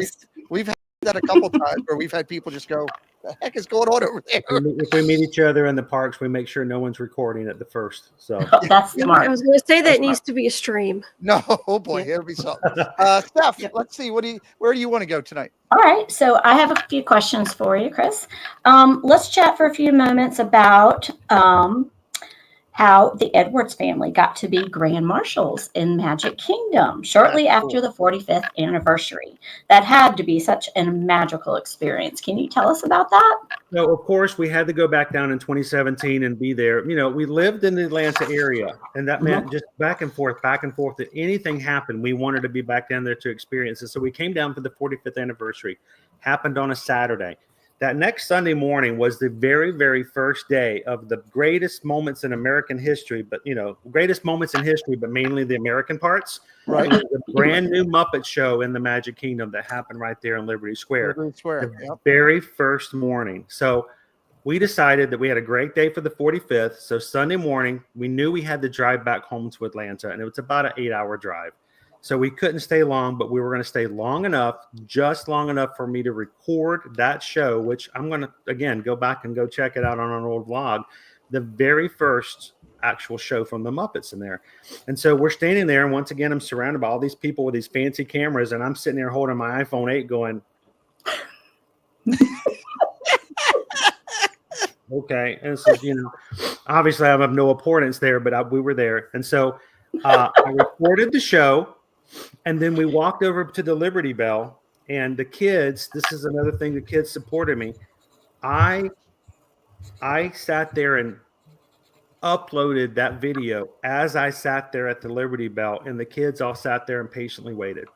we've had that a couple times where we've had people just go, the heck is going on over there? If we meet each other in the parks, we make sure no one's recording at the first. So that's smart. I was going to say that needs to be a stream. No, oh boy, it'll be something. Steph, let's see. Where do you want to go tonight? All right, so I have a few questions for you, Chris. Let's chat for a few moments about how the Edwards family got to be Grand Marshals in Magic Kingdom shortly after the 45th anniversary. That had to be such a magical experience. Can you tell us about that? So, of course, we had to go back down in 2017 and be there. We lived in the Atlanta area, and that meant just back and forth. If anything happened, we wanted to be back down there to experience it. So we came down for the 45th anniversary. Happened on a Saturday. That next Sunday morning was the very, very first day of the greatest moments in American history, but greatest moments in history, but mainly the American parts. Right. It was a brand new Muppet show in the Magic Kingdom that happened right there in Liberty Square. The very first morning. So we decided that we had a great day for the 45th. So Sunday morning, we knew we had to drive back home to Atlanta, and it was about an 8-hour drive. So we couldn't stay long, but we were going to stay long enough, just long enough for me to record that show, which I'm going to, again, go back and go check it out on our old vlog, the very first actual show from the Muppets in there. And so we're standing there, and once again, I'm surrounded by all these people with these fancy cameras, and I'm sitting there holding my iPhone 8 going, okay. And so, obviously I have no importance there, but we were there. And so I recorded the show. And then we walked over to the Liberty Bell, and the kids, this is another thing, the kids supported me. I sat there and uploaded that video as I sat there at the Liberty Bell, and the kids all sat there and patiently waited.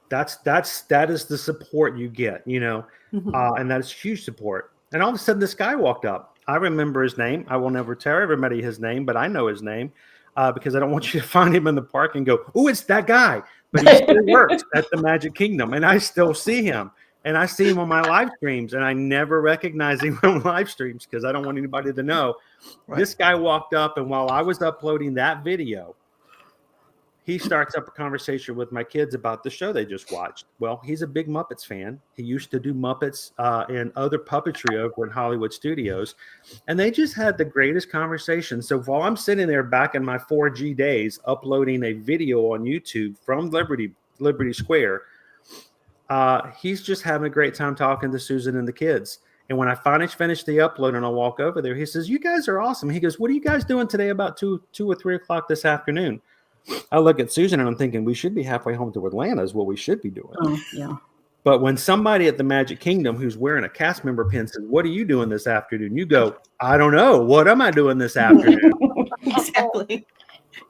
That is the support you get, and that's huge support. And all of a sudden this guy walked up. I remember his name. I will never tell everybody his name, but I know his name. Because I don't want you to find him in the park and go, oh, it's that guy. But he still works at the Magic Kingdom, and I still see him. And I see him on my live streams, and I never recognize him on live streams because I don't want anybody to know. Right. This guy walked up, and while I was uploading that video, he starts up a conversation with my kids about the show they just watched. Well, he's a big Muppets fan. He used to do Muppets and other puppetry over in Hollywood studios. And they just had the greatest conversation. So while I'm sitting there back in my 4G days uploading a video on YouTube from Liberty Square, he's just having a great time talking to Susan and the kids. And when I finally finished the upload and I walk over there, he says, "You guys are awesome." He goes, "What are you guys doing today about 2 or 3 o'clock this afternoon?" I look at Susan and I'm thinking we should be halfway home to Atlanta is what we should be doing. Oh, yeah. But when somebody at the Magic Kingdom who's wearing a cast member pin says, "What are you doing this afternoon?" You go, "I don't know. What am I doing this afternoon?" Exactly.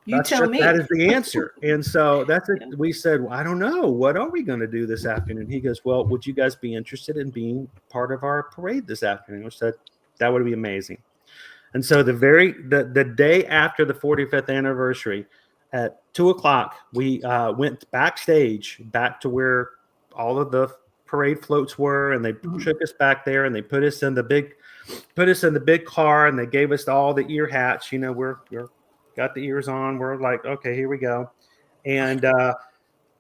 You tell me. That is the answer. And so that's it. We said, "Well, I don't know. What are we going to do this afternoon?" He goes, "Well, would you guys be interested in being part of our parade this afternoon?" I said, "That would be amazing." And so the day after the 45th anniversary, at 2 o'clock, we went backstage, back to where all of the parade floats were, and they took us back there, and they put us in the big car, and they gave us all the ear hats. You know, we're got the ears on. We're like, okay, here we go. And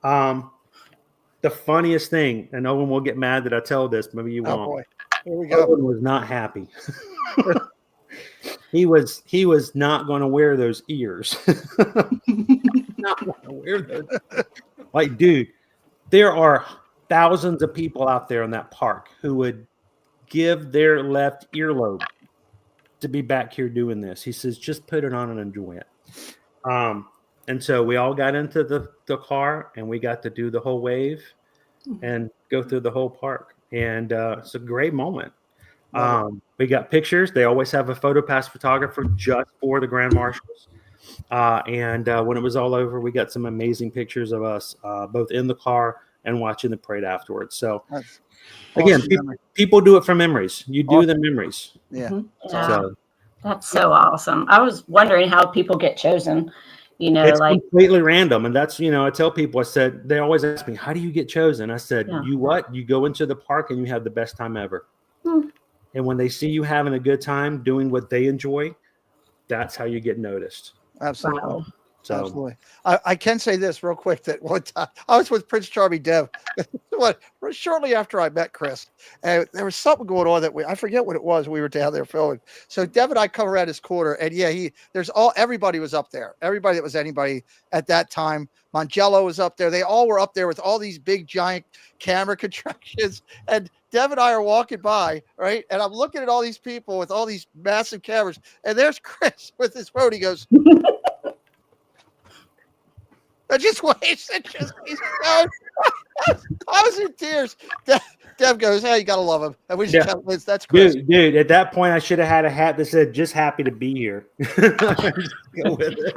the funniest thing, and Owen will get mad that I tell this, maybe you won't. Boy. Here we go. Owen was not happy. He was not going to wear those ears. Not going to wear those. Like, dude, there are thousands of people out there in that park who would give their left earlobe to be back here doing this. He says, "Just put it on and enjoy it." And so we all got into the car, and we got to do the whole wave and go through the whole park. And it's a great moment. We got pictures. They always have a photo pass photographer just for the Grand Marshals. And when it was all over, we got some amazing pictures of us both in the car and watching the parade afterwards. So again, people do it for memories. You do the memories. Yeah. So that's so awesome. I was wondering how people get chosen. You know, it's like completely random. And that's, you know, I tell people, I said, they always ask me, "How do you get chosen?" I said, you go into the park and you have the best time ever. And when they see you having a good time doing what they enjoy, that's how you get noticed. Absolutely. Wow. So, absolutely. I can say this real quick, that one time I was with Prince Charming Dev shortly after I met Chris, and there was something going on that I forget what it was. We were down there filming. So Dev and I come around his corner, and everybody was up there. Everybody that was anybody at that time. Mangello was up there. They all were up there with all these big giant camera contraptions. And Dev and I are walking by, right? And I'm looking at all these people with all these massive cameras, and there's Chris with his phone. He goes, I just waves and just I was in tears. Dev goes, "Hey, you gotta love him." And we just that's Chris. Dude, at that point I should have had a hat that said "Just happy to be here." Go with it.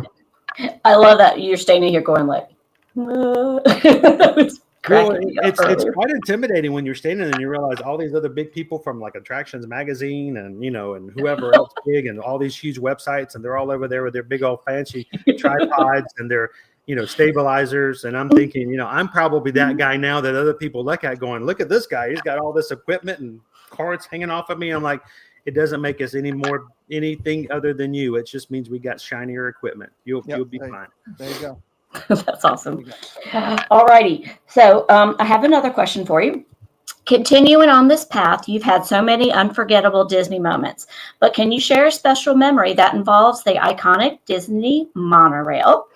I love that you're standing here going like, it's quite intimidating when you're standing there and you realize all these other big people from like Attractions Magazine and, you know, and whoever else big and all these huge websites, and they're all over there with their big old fancy tripods and their, you know, stabilizers. And I'm thinking, you know, I'm probably that guy now that other people look at going, "Look at this guy. He's got all this equipment and cards hanging off of me." I'm like, it doesn't make us anything other than you. It just means we got shinier equipment. You'll be fine. There you go. That's awesome. All righty. So I have another question for you. Continuing on this path, you've had so many unforgettable Disney moments, but can you share a special memory that involves the iconic Disney monorail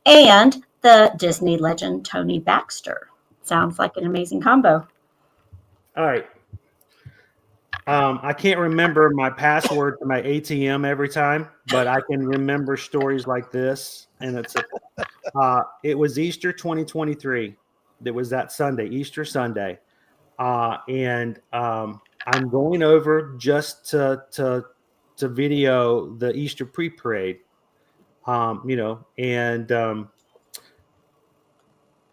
and the Disney legend Tony Baxter? Sounds like an amazing combo. All right. I can't remember my password to my ATM every time, but I can remember stories like this. And it was Easter 2023. It was that Sunday, Easter Sunday. And I'm going over just to video the Easter pre-parade, you know, and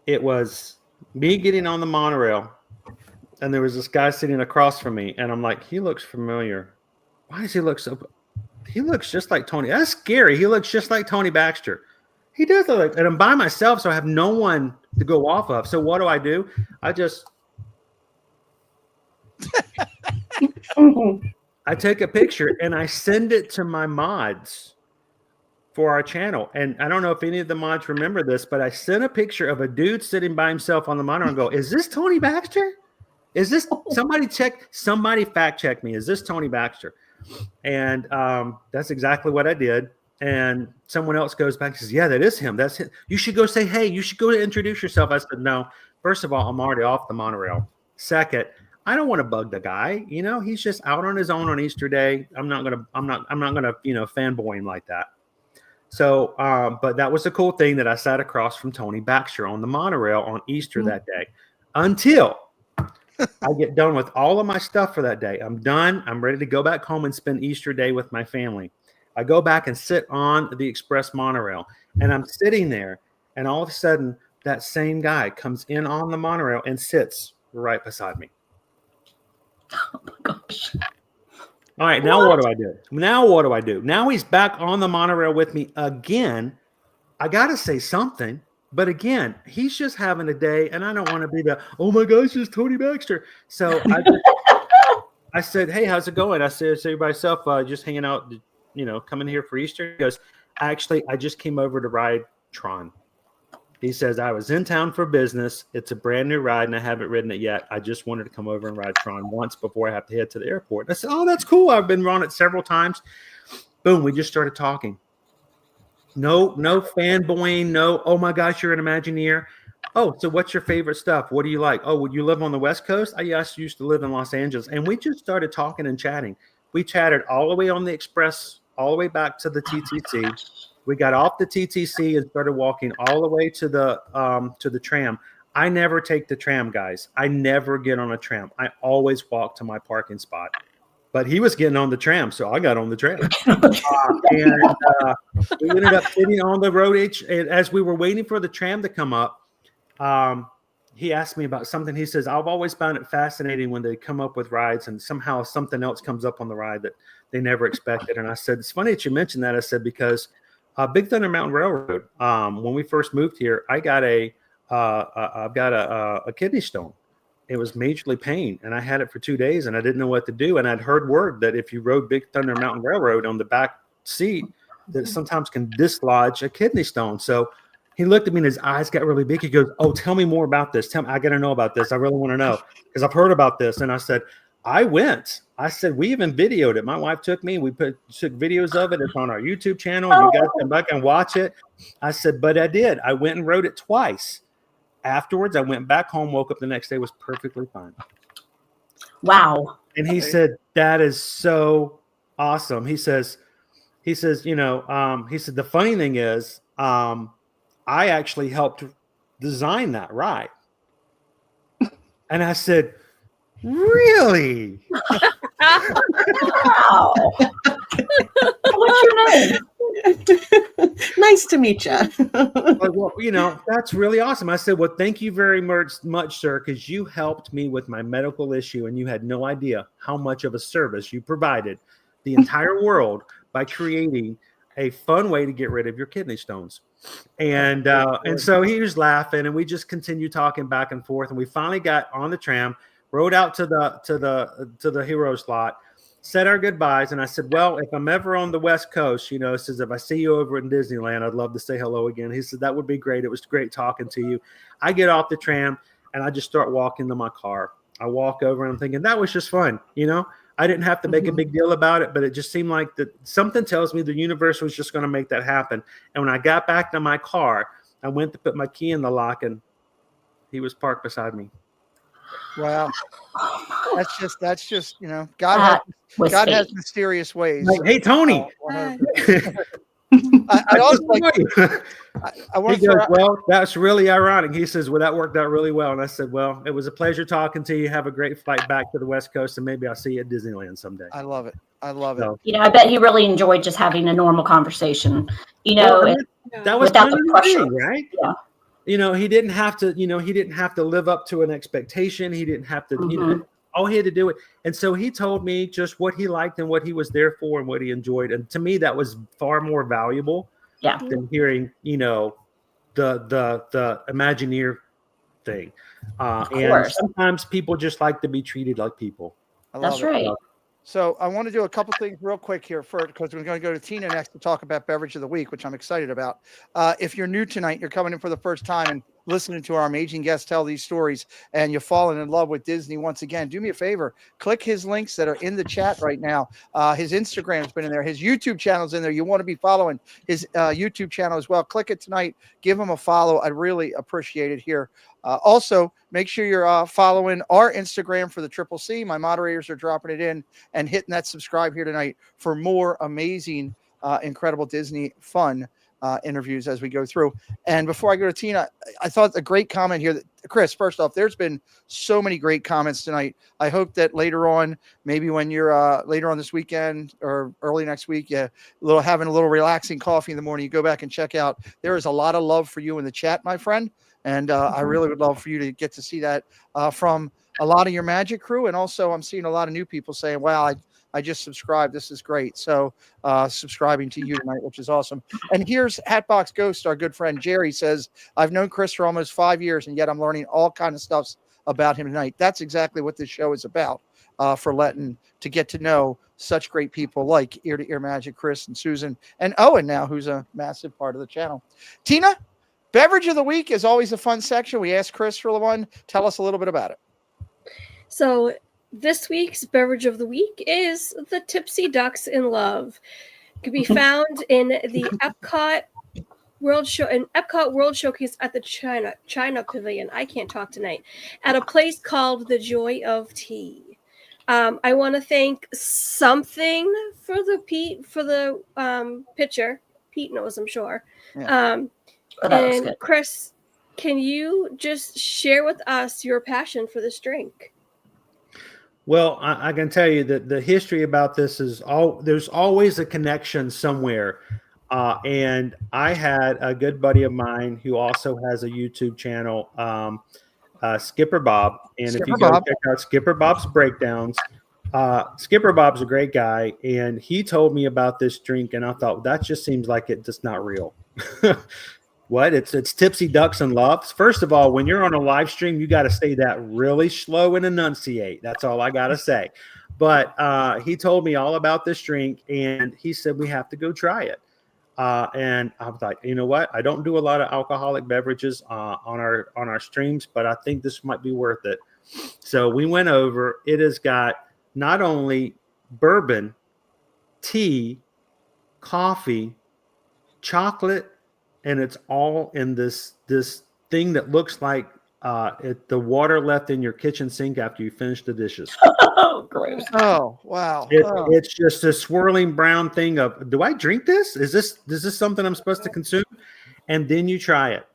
it was me getting on the monorail. And there was this guy sitting across from me, and I'm like, he looks familiar. Why does he look so? He looks just like Tony. That's scary. He looks just like Tony Baxter. He does look like, and I'm by myself, so I have no one to go off of. So what do? I just I take a picture and I send it to my mods for our channel. And I don't know if any of the mods remember this, but I sent a picture of a dude sitting by himself on the monitor and go, is this Tony Baxter? Is this somebody fact check me? Is this Tony Baxter? And that's exactly what I did. And someone else goes back and says, yeah, that is him. That's him. You should go say, hey, you should go introduce yourself. I said, no, first of all, I'm already off the monorail. Second, I don't want to bug the guy. You know, he's just out on his own on Easter Day. I'm not gonna, fanboy him like that. So, but that was a cool thing that I sat across from Tony Baxter on the monorail on Easter that day until I get done with all of my stuff for that day. I'm done. I'm ready to go back home and spend Easter Day with my family. I go back and sit on the express monorail, and I'm sitting there, and all of a sudden that same guy comes in on the monorail and sits right beside me. Oh my gosh. All right, now what do I do? Now he's back on the monorail with me again. I got to say something, but again, he's just having a day, and I don't want to be the, oh my gosh, it's Tony Baxter. So I said, hey, how's it going? I said, so you're by yourself, just hanging out, coming here for Easter? He goes, actually, I just came over to ride Tron. He says, I was in town for business. It's a brand new ride, and I haven't ridden it yet. I just wanted to come over and ride Tron once before I have to head to the airport. And I said, oh, that's cool. I've been on it several times. Boom, we just started talking. No fanboying. No, oh, my gosh, you're an Imagineer. Oh, so what's your favorite stuff? What do you like? Oh, would you live on the West Coast? I used to live in Los Angeles. And we just started talking and chatting. We chatted all the way on the Express, all the way back to the TTC. We got off the TTC and started walking all the way to the tram. I never take the tram, guys. I never get on a tram. I always walk to my parking spot. But he was getting on the tram, so I got on the tram. We ended up sitting on the road. And as we were waiting for the tram to come up, he asked me about something. He says, I've always found it fascinating when they come up with rides and somehow something else comes up on the ride that they never expected. And I said, it's funny that you mentioned that. I said, because Big Thunder Mountain Railroad, when we first moved here, I've got a kidney stone. It was majorly pain, and I had it for 2 days, and I didn't know what to do. And I'd heard word that if you rode Big Thunder Mountain Railroad on the back seat, that it sometimes can dislodge a kidney stone. So he looked at me, and his eyes got really big. He goes, oh, tell me more about this. Tell me, I got to know about this. I really want to know because I've heard about this. And I said, I went. I said, we even videoed it. My wife took me. We took videos of it. It's on our YouTube channel. You guys can back and watch it. I said, but I did. I went and rode it twice. Afterwards, I went back home, woke up the next day, was perfectly fine. Wow. And he said, that is so awesome. He says, he said, the funny thing is, I actually helped design that ride. And I said, really? Wow. What's your name? Nice to meet you. Well, that's really awesome. I said, well, thank you very much, sir, because you helped me with my medical issue, and you had no idea how much of a service you provided the entire world by creating a fun way to get rid of your kidney stones. And so he was laughing, and we just continued talking back and forth, and we finally got on the tram, rode out to the hero slot, said our goodbyes, and I said, well, if I'm ever on the West Coast, says, if I see you over in Disneyland, I'd love to say hello again. He said, that would be great. It was great talking to you. I get off the tram, and I just start walking to my car. I walk over, and I'm thinking, that was just fun, I didn't have to make a big deal about it, but it just seemed like that something tells me the universe was just going to make that happen. And when I got back to my car, I went to put my key in the lock, and he was parked beside me. Wow. That's just, God has mysterious ways. Like, hey, Tony. I also he goes, well, that's really ironic. He says, well, that worked out really well. And I said, well, it was a pleasure talking to you. Have a great flight back to the West Coast, and maybe I'll see you at Disneyland someday. I love it. So, I bet he really enjoyed just having a normal conversation, that was without the pressure, right? Yeah. He didn't have to live up to an expectation. He didn't have to, all he had to do it. And so he told me just what he liked and what he was there for and what he enjoyed. And to me, that was far more valuable than hearing, the Imagineer thing. Of And course. sometimes people just like to be treated like people. That's right. So I want to do a couple things real quick here first, because we're going to go to Tina next to talk about Beverage of the Week, which I'm excited about. If you're new tonight, you're coming in for the first time and listening to our amazing guests tell these stories, and you've fallen in love with Disney once again, do me a favor, click his links that are in the chat right now. His Instagram's been in there. His YouTube channel's in there. You want to be following his YouTube channel as well. Click it tonight. Give him a follow. I'd really appreciate it here. Also, make sure you're following our Instagram for the Triple C. My moderators are dropping it in and hitting that subscribe here tonight for more amazing, incredible Disney fun interviews as we go through. And before I go to Tina, I thought a great comment here. Chris, first off, there's been so many great comments tonight. I hope that later on, maybe when you're later on this weekend or early next week, having a little relaxing coffee in the morning, you go back and check out. There is a lot of love for you in the chat, my friend. And I really would love for you to get to see that from a lot of your Magic crew. And also I'm seeing a lot of new people saying, wow, I just subscribed. This is great. So subscribing to you tonight, which is awesome. And here's Hatbox Ghost, our good friend Jerry, says, I've known Chris for almost 5 years, and yet I'm learning all kinds of stuff about him tonight. That's exactly what this show is about, for letting to get to know such great people like Ear to Ear Magic, Chris and Susan, and Owen now, who's a massive part of the channel. Tina, Beverage of the Week is always a fun section. We asked Chris for one. Tell us a little bit about it. So this week's Beverage of the Week is the Tipsy Ducks in Love. It can be found in the Epcot World Showcase at the China Pavilion. I can't talk tonight. At a place called The Joy of Tea. I want to thank something for the pitcher. Pete knows, I'm sure. Yeah. And Chris, can you just share with us your passion for this drink? Well, I can tell you that the history about this is there's always a connection somewhere. And I had a good buddy of mine who also has a YouTube channel, Skipper Bob. And if you go check out Skipper Bob's breakdowns, Skipper Bob's a great guy. And he told me about this drink, and I thought, that just seems like it's just not real. What? It's Tipsy Ducks and Loves. First of all, when you're on a live stream, you got to say that really slow and enunciate. That's all I got to say. But he told me all about this drink, and he said we have to go try it. And I was like, you know what? I don't do a lot of alcoholic beverages on our streams, but I think this might be worth it. So we went over. It has got not only bourbon, tea, coffee, chocolate, and it's all in this thing that looks like the water left in your kitchen sink after you finish the dishes. Oh, gross. Oh, wow. It's just a swirling brown thing of, do I drink this? Is this something I'm supposed to consume? And then you try it.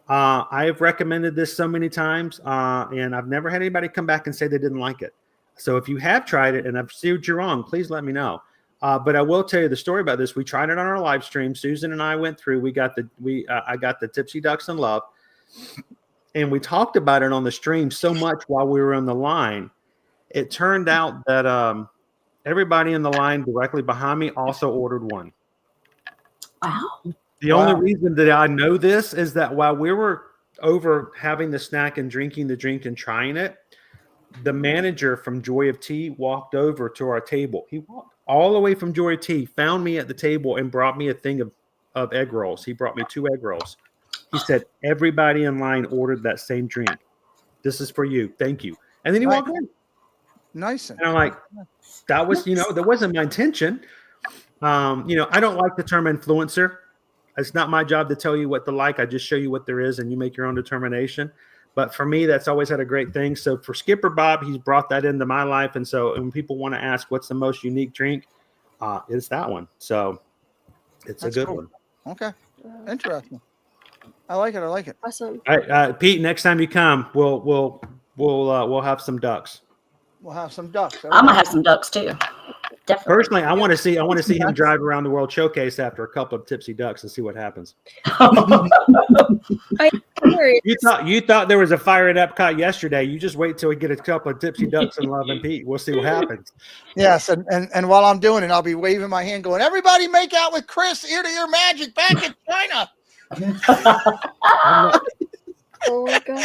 I have recommended this so many times, and I've never had anybody come back and say they didn't like it. So if you have tried it and I've seen you wrong, please let me know. But I will tell you the story about this. We tried it on our live stream. Susan and I went through. I got the Tipsy Ducks in Love, and we talked about it on the stream so much while we were on the line. It turned out that everybody in the line directly behind me also ordered one. Wow. The only reason that I know this is that while we were over having the snack and drinking the drink and trying it, the manager from Joy of Tea walked over to our table. He walked all the way from Joy of Tea, found me at the table, and brought me a thing of egg rolls. He brought me 2 egg rolls. He said, everybody in line ordered that same drink. This is for you. Thank you. And then he walked in. Nice. And I'm like, that was, that wasn't my intention. I don't like the term influencer. It's not my job to tell you what to like. I just show you what there is, and you make your own determination. But for me, that's always had a great thing. So for Skipper Bob, he's brought that into my life. And so when people want to ask what's the most unique drink, it's that one. So it's a good one. Okay. Interesting. I like it. Awesome. All right, Pete, next time you come, we'll have some ducks. We'll have some ducks. I'm gonna have some ducks too. Definitely. Personally, I want to see him drive around the World Showcase after a couple of tipsy ducks and see what happens. You thought there was a fire at Epcot yesterday. You just wait till we get a couple of tipsy ducks and Love and Pete. We'll see what happens. Yes, and while I'm doing it, I'll be waving my hand, going, "Everybody, make out with Chris, Ear to Ear Magic, back in China." Oh my god.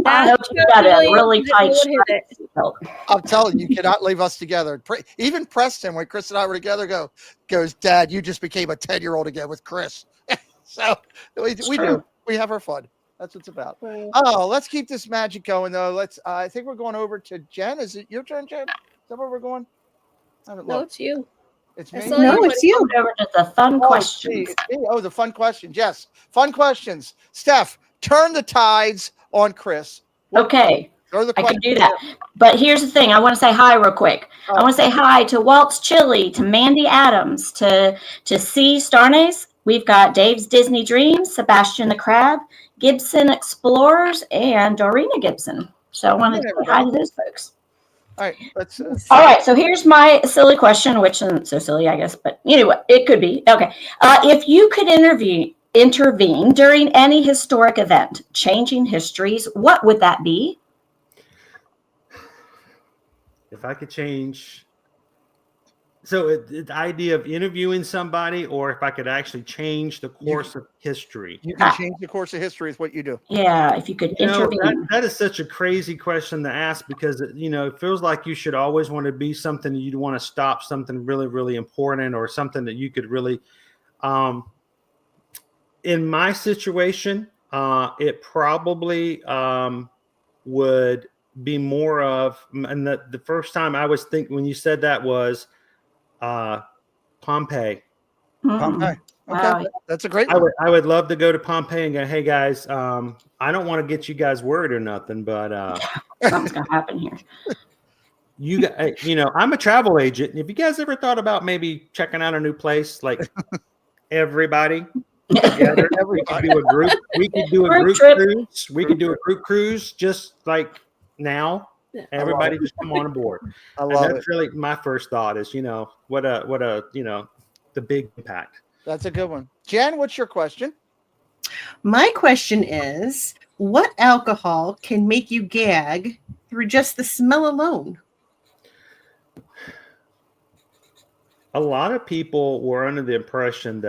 I hope you got a really tight belt. I'm telling you, you cannot leave us together. Even Preston, when Chris and I were together, goes, Dad, you just became a 10-year-old again with Chris. So we do. We have our fun. That's what it's about. Right. Oh, let's keep this magic going, though. I think we're going over to Jen. Is it your turn, Jen? Is that where we're going? No, it's you. It's me. No, it's you. Over to the fun questions. Oh, the fun questions. Yes, fun questions. Steph, turn the tides on Chris. Okay. I can do that. But here's the thing. I want to say hi real quick. I want to say hi to Walt's Chili, to Mandy Adams, to C. Starnays. We've got Dave's Disney Dreams, Sebastian the Crab, Gibson Explorers, and Dorina Gibson. So I want to say hi to those folks. All right. Let's. All right. So here's my silly question, which isn't so silly, I guess. But anyway, it could be. Okay. If you could intervene during any historic event, changing histories, what would that be? If I could change, so the idea of interviewing somebody, or if I could actually change the course of history. You can change the course of history is what you do. Yeah, if you could intervene. That is such a crazy question to ask, because it feels like you should always want to be something you'd want to stop, something really, really important, or something that you could really. In my situation, it probably would be more of, and the first time I was thinking when you said that was Pompeii. Pompeii. Okay. Wow. That's a great one. I would love to go to Pompeii and go, hey guys, I don't want to get you guys worried or nothing, but something's gonna happen here. I'm a travel agent. If you guys ever thought about maybe checking out a new place, like everybody together, we could do a group. We could do a group cruise. We could do a group cruise, just like now. Everybody just come on board. That's really my first thought is, what a the big impact. That's a good one. Jen, what's your question? My question is, what alcohol can make you gag through just the smell alone? A lot of people were under the impression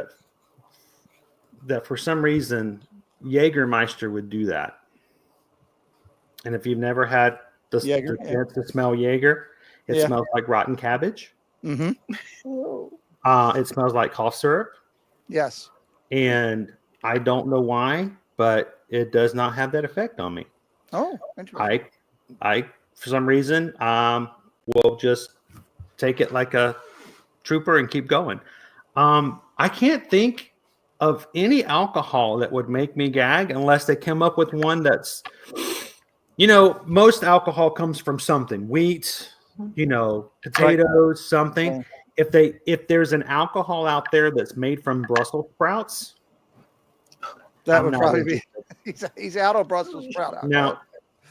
that for some reason Jägermeister would do that. And if you've never had the chance to smell Jaeger, it smells like rotten cabbage. Mm-hmm. It smells like cough syrup. Yes. And I don't know why, but it does not have that effect on me. Oh, interesting. I for some reason will just take it like a trooper and keep going. I can't think of any alcohol that would make me gag unless they come up with one that's, most alcohol comes from something, wheat, potatoes, something. If there's an alcohol out there that's made from Brussels sprouts, that would probably be. He's out on Brussels sprout. Now,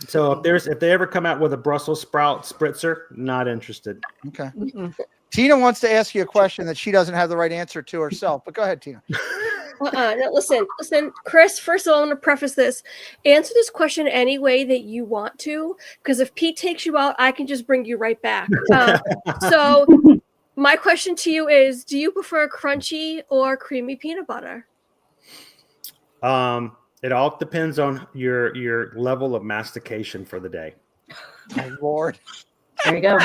so if they ever come out with a Brussels sprout spritzer, not interested. Okay. Mm-hmm. Tina wants to ask you a question that she doesn't have the right answer to herself, but go ahead, Tina. No, listen, Chris, first of all, I want to preface this. Answer this question any way that you want to, because if Pete takes you out, I can just bring you right back. So my question to you is, do you prefer crunchy or creamy peanut butter? It all depends on your level of mastication for the day. Oh, Lord. There you go.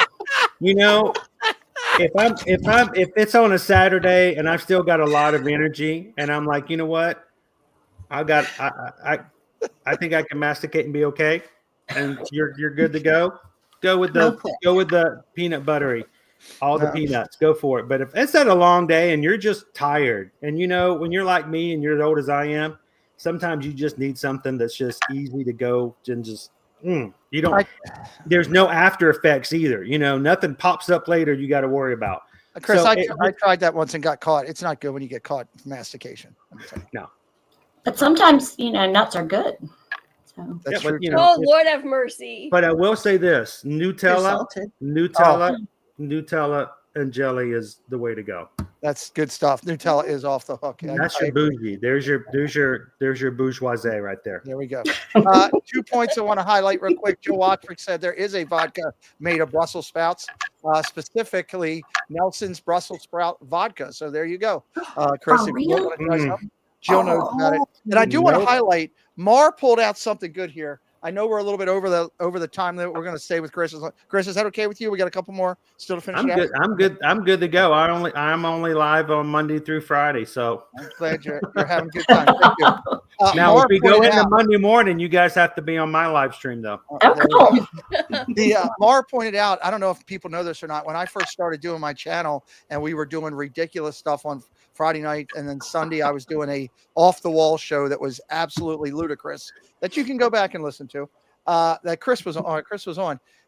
If it's on a Saturday and I've still got a lot of energy and I'm like, you know what, I think I can masticate and be okay, and you're good to go. Go with the peanut buttery, all the peanuts. Go for it. But if it's had a long day and you're just tired, and when you're like me and you're as old as I am, sometimes you just need something that's just easy to go and just. You don't. There's no after effects either. Nothing pops up later you got to worry about. Chris, I tried that once and got caught. It's not good when you get caught with mastication. No. But sometimes nuts are good. So. That's true. Oh, Lord have mercy. But I will say this: Nutella, and jelly is the way to go. That's good stuff. Nutella is off the hook. That's your bougie. There's your bourgeoisie right there. There we go. 2 points I want to highlight real quick. Joe Watford said there is a vodka made of Brussels sprouts, specifically Nelson's Brussels sprout vodka. So there you go. Chris, if you want to try something. Jill knows about it. And I do want to highlight, Mar pulled out something good here. I know we're a little bit over the time that we're going to stay with Chris. Chris, is that okay with you? We got a couple more still to finish. I'm good. I'm good. I'm good to go. I'm only live on Monday through Friday, so I'm glad you're having a good time. Thank you. Now, if we go into Monday morning, you guys have to be on my live stream, though. Mar pointed out, I don't know if people know this or not, when I first started doing my channel and we were doing ridiculous stuff on Friday night, and then Sunday I was doing a off-the-wall show that was absolutely ludicrous that you can go back and listen to, that Chris was on.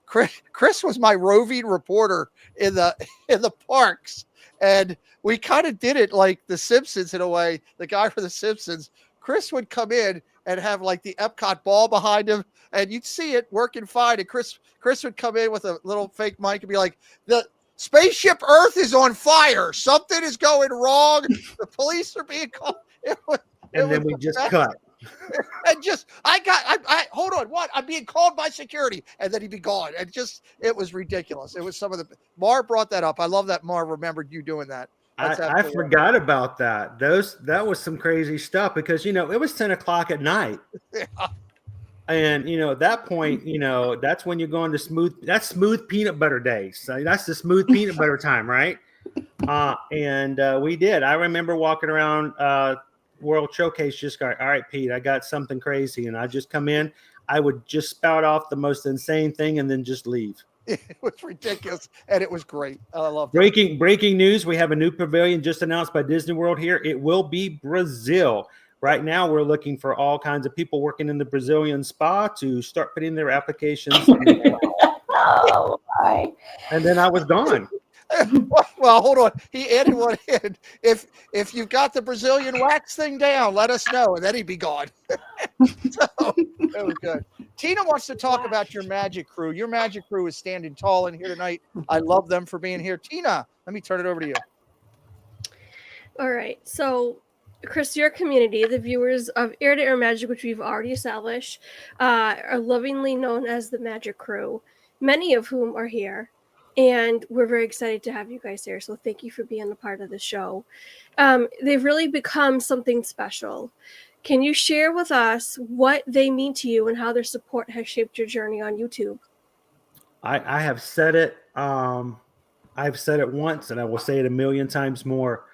Chris was my roving reporter in the parks, and we kind of did it like the Simpsons in a way. The guy for the Simpsons, Chris would come in and have like the Epcot ball behind him, and you'd see it working fine. And Chris would come in with a little fake mic and be like, "The spaceship Earth is on fire. Something is going wrong. The police are being called." And then we just cut. And I hold on, what? I'm being called by security, and then he'd be gone. And it was ridiculous. It was some of the Mar brought that up. I love that Mar remembered you doing that. I forgot about that. That was some crazy stuff because it was 10 o'clock at night. Yeah. And at that point, that's when you're going to smooth peanut butter days. So that's the smooth peanut butter time, right? And we did. I remember walking around World Showcase just going, all right, Pete, I got something crazy. And I just come in, I would just spout off the most insane thing and then just leave. It was ridiculous, and it was great. I love it. Breaking news. We have a new pavilion just announced by Disney World here. It will be Brazil. Right now, we're looking for all kinds of people working in the Brazilian spa to start putting their applications. Oh, my. And then I was gone. Well, hold on. He added one in. If you've got the Brazilian wax thing down, let us know, and then he'd be gone. So it was good. Tina wants to talk about your magic crew. Your magic crew is standing tall in here tonight. I love them for being here. Tina, let me turn it over to you. All right. So, Chris, your community, the viewers of Air to Air Magic, which we've already established, are lovingly known as the Magic Crew, many of whom are here. And we're very excited to have you guys here. So thank you for being a part of the show. They've really become something special. Can you share with us what they mean to you and how their support has shaped your journey on YouTube? I have said it. I've said it once, and I will say it a million times more.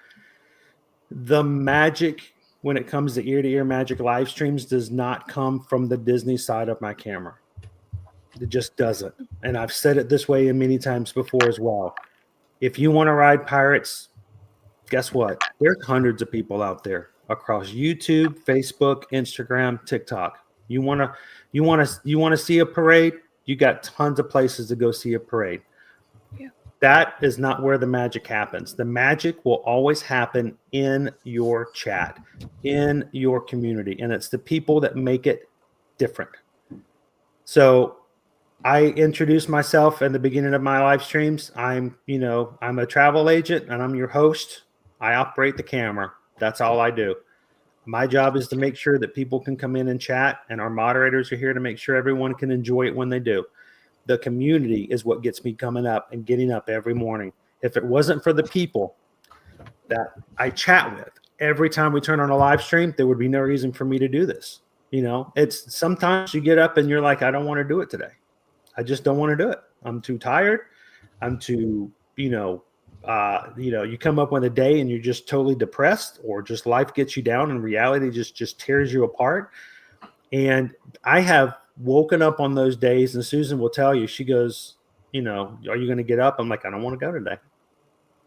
The magic when it comes to ear-to-ear magic live streams does not come from the Disney side of my camera. It just doesn't. And I've said it this way many times before as well. If you want to ride pirates, guess what? There's hundreds of people out there across YouTube, Facebook, Instagram, TikTok. You want to see a parade? You got tons of places to go see a parade. Yeah. That is not where the magic happens. The magic will always happen in your chat, in your community, and it's the people that make it different. So I introduced myself in the beginning of my live streams. I'm a travel agent and I'm your host. I operate the camera. That's all I do. My job is to make sure that people can come in and chat, and our moderators are here to make sure everyone can enjoy it when they do. The community is what gets me coming up and getting up every morning. If it wasn't for the people that I chat with every time we turn on a live stream, there would be no reason for me to do this. It's sometimes you get up and you're like, I don't want to do it today. I just don't want to do it. I'm too tired. I'm too, you come up with a day and you're just totally depressed, or just life gets you down and reality just tears you apart. And I have woken up on those days, and Susan will tell you, she goes, are you going to get up? I'm like, I don't want to go today.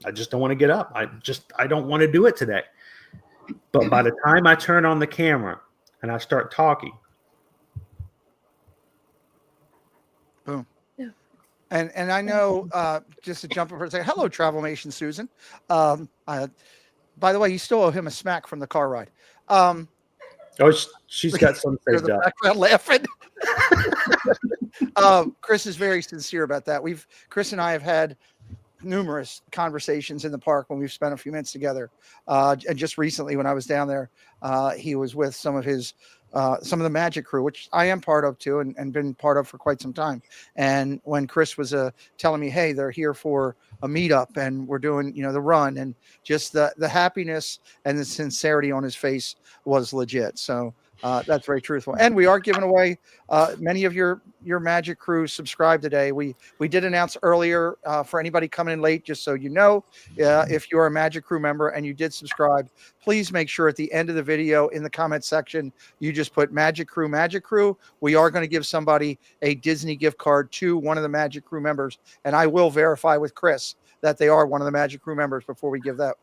I just don't want to get up. I don't want to do it today. But by the time I turn on the camera and I start talking, boom. Yeah. And I know, just to jump in for a second, hello, Travel Nation, Susan. By the way, you still owe him a smack from the car ride. She's got some saved up. Background laughing. Chris is very sincere about that. Chris and I have had numerous conversations in the park when we've spent a few minutes together. And just recently when I was down there, he was with some of his some of the Magic crew, which I am part of too, and been part of for quite some time. And when Chris was telling me, hey, they're here for a meetup and we're doing, the run, and just the happiness and the sincerity on his face was legit. So that's very truthful. And we are giving away many of your Magic crew subscribe today. We did announce earlier for anybody coming in late, just so you know, if you're a Magic crew member and you did subscribe, please make sure at the end of the video in the comment section, you just put Magic crew, Magic crew. We are going to give somebody a Disney gift card to one of the Magic crew members. And I will verify with Chris that they are one of the Magic crew members before we give that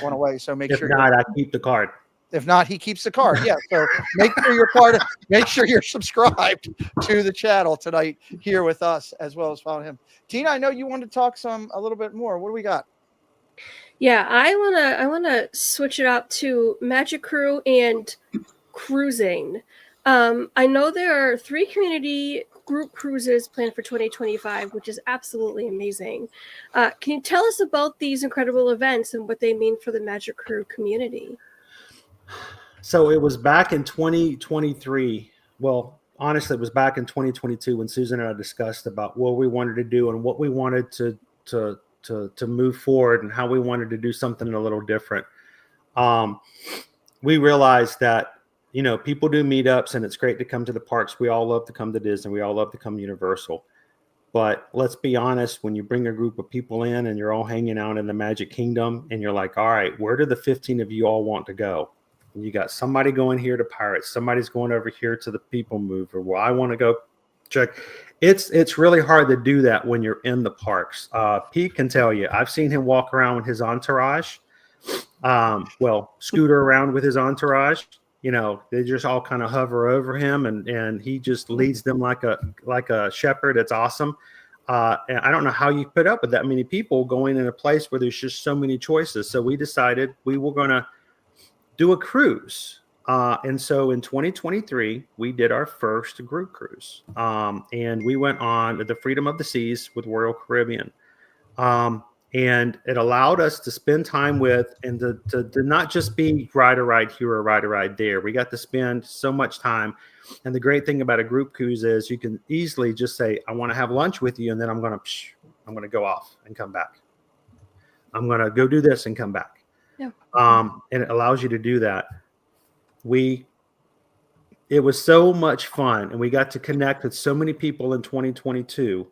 one away. So make sure. If not, I keep the card. If not, he keeps the card. Yeah. So make sure you're part of, make sure you're subscribed to the channel tonight here with us, as well as follow him. Tina, I know you want to talk a little bit more. What do we got? Yeah, I wanna switch it up to Magic Crew and cruising. I know there are 3 community group cruises planned for 2025, which is absolutely amazing. Can you tell us about these incredible events and what they mean for the Magic Crew community? So it was back in 2023. Well, honestly, it was back in 2022 when Susan and I discussed about what we wanted to do and what we wanted to move forward and how we wanted to do something a little different. We realized that, people do meetups and it's great to come to the parks. We all love to come to Disney. We all love to come to Universal. But let's be honest, when you bring a group of people in and you're all hanging out in the Magic Kingdom and you're like, all right, where do the 15 of you all want to go? And you got somebody going here to Pirates. Somebody's going over here to the People Mover. Well, I want to go check. It's really hard to do that when you're in the parks. Pete can tell you, I've seen him walk around with his entourage. Scooter around with his entourage. They just all kind of hover over him, and he just leads them like a shepherd. It's awesome. And I don't know how you put up with that many people going in a place where there's just so many choices. So we decided we were going to do a cruise. And so in 2023, we did our first group cruise. And we went on the Freedom of the Seas with Royal Caribbean. And it allowed us to spend time with and to not just be ride a ride here or ride a ride there. We got to spend so much time. And the great thing about a group cruise is you can easily just say, I want to have lunch with you. And then I'm going to go off and come back. I'm going to go do this and come back. Yeah. And it allows you to do that. It was so much fun, and we got to connect with so many people in 2022.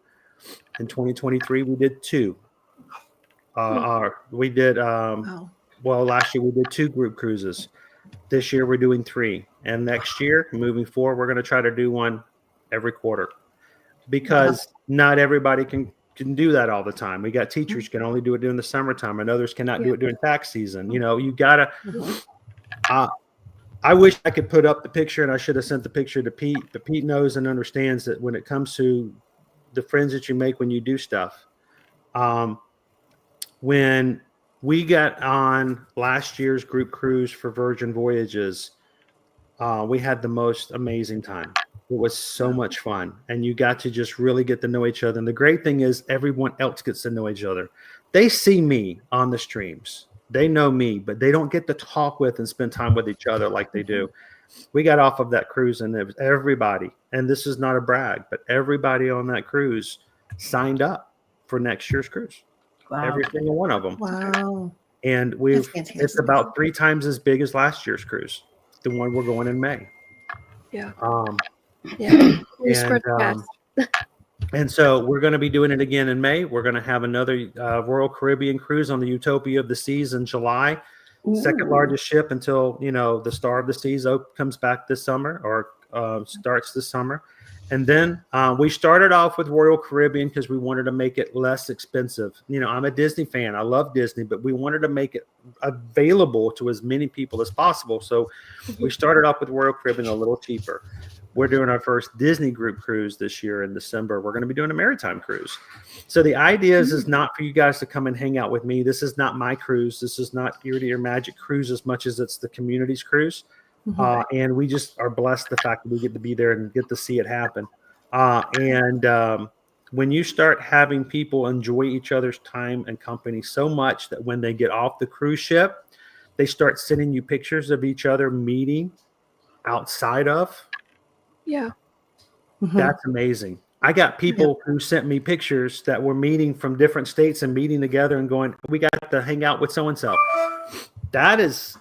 In 2023, we did 2. We did last year we did 2 group cruises. This year we're doing 3, and next year, moving forward, we're going to try to do one every quarter, because not everybody can do that all the time. We got teachers can only do it during the summertime, and others cannot do it during tax season. You gotta. I wish I could put up the picture, and I should have sent the picture to Pete. But Pete knows and understands that when it comes to the friends that you make when you do stuff. When we got on last year's group cruise for Virgin Voyages, we had the most amazing time. It was so much fun, and you got to just really get to know each other. And the great thing is everyone else gets to know each other. They see me on the streams. They know me, but they don't get to talk with and spend time with each other like they do. We got off of that cruise, and it was everybody, and this is not a brag, but everybody on that cruise signed up for next year's cruise. Wow. Every single one of them. Wow. And it's about 3 times as big as last year's cruise, the one we're going in May. Yeah. And so we're going to be doing it again in May. We're going to have another Royal Caribbean cruise on the Utopia of the Seas in July. Ooh. Second largest ship until, the Star of the Seas comes back this summer, or starts this summer. And then we started off with Royal Caribbean because we wanted to make it less expensive. I'm a Disney fan. I love Disney, but we wanted to make it available to as many people as possible. So we started off with Royal Caribbean a little cheaper. We're doing our first Disney group cruise this year in December. We're going to be doing a maritime cruise. So the idea is not for you guys to come and hang out with me. This is not my cruise. This is not Ear to Ear Magic cruise as much as it's the community's cruise. And we just are blessed the fact that we get to be there and get to see it happen. When you start having people enjoy each other's time and company so much that when they get off the cruise ship, they start sending you pictures of each other meeting outside of, Yeah. that's amazing. I got people who sent me pictures that were meeting from different states and meeting together and going, we got to hang out with so-and-so. That is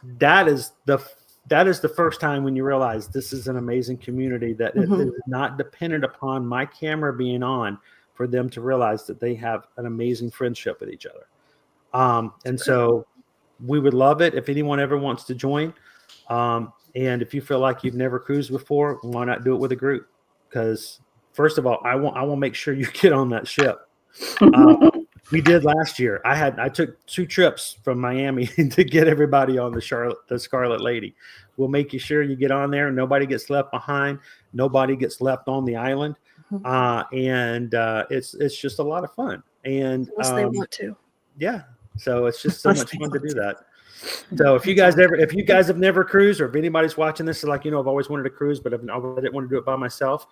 the first time when you realize this is an amazing community, that it is not dependent upon my camera being on for them to realize that they have an amazing friendship with each other. And so we would love it if anyone ever wants to join. And if you feel like you've never cruised before, why not do it with a group? Because first of all, I want to make sure you get on that ship. We did last year. I took 2 trips from Miami to get everybody on the Scarlet Lady. We'll make you sure you get on there. Nobody gets left behind. Nobody gets left on the island. And it's just a lot of fun. And Unless they want to. Yeah. So it's just so much fun to do that. So if you guys have never cruised, or if anybody's watching this, like, I've always wanted to cruise, but I didn't want to do it by myself.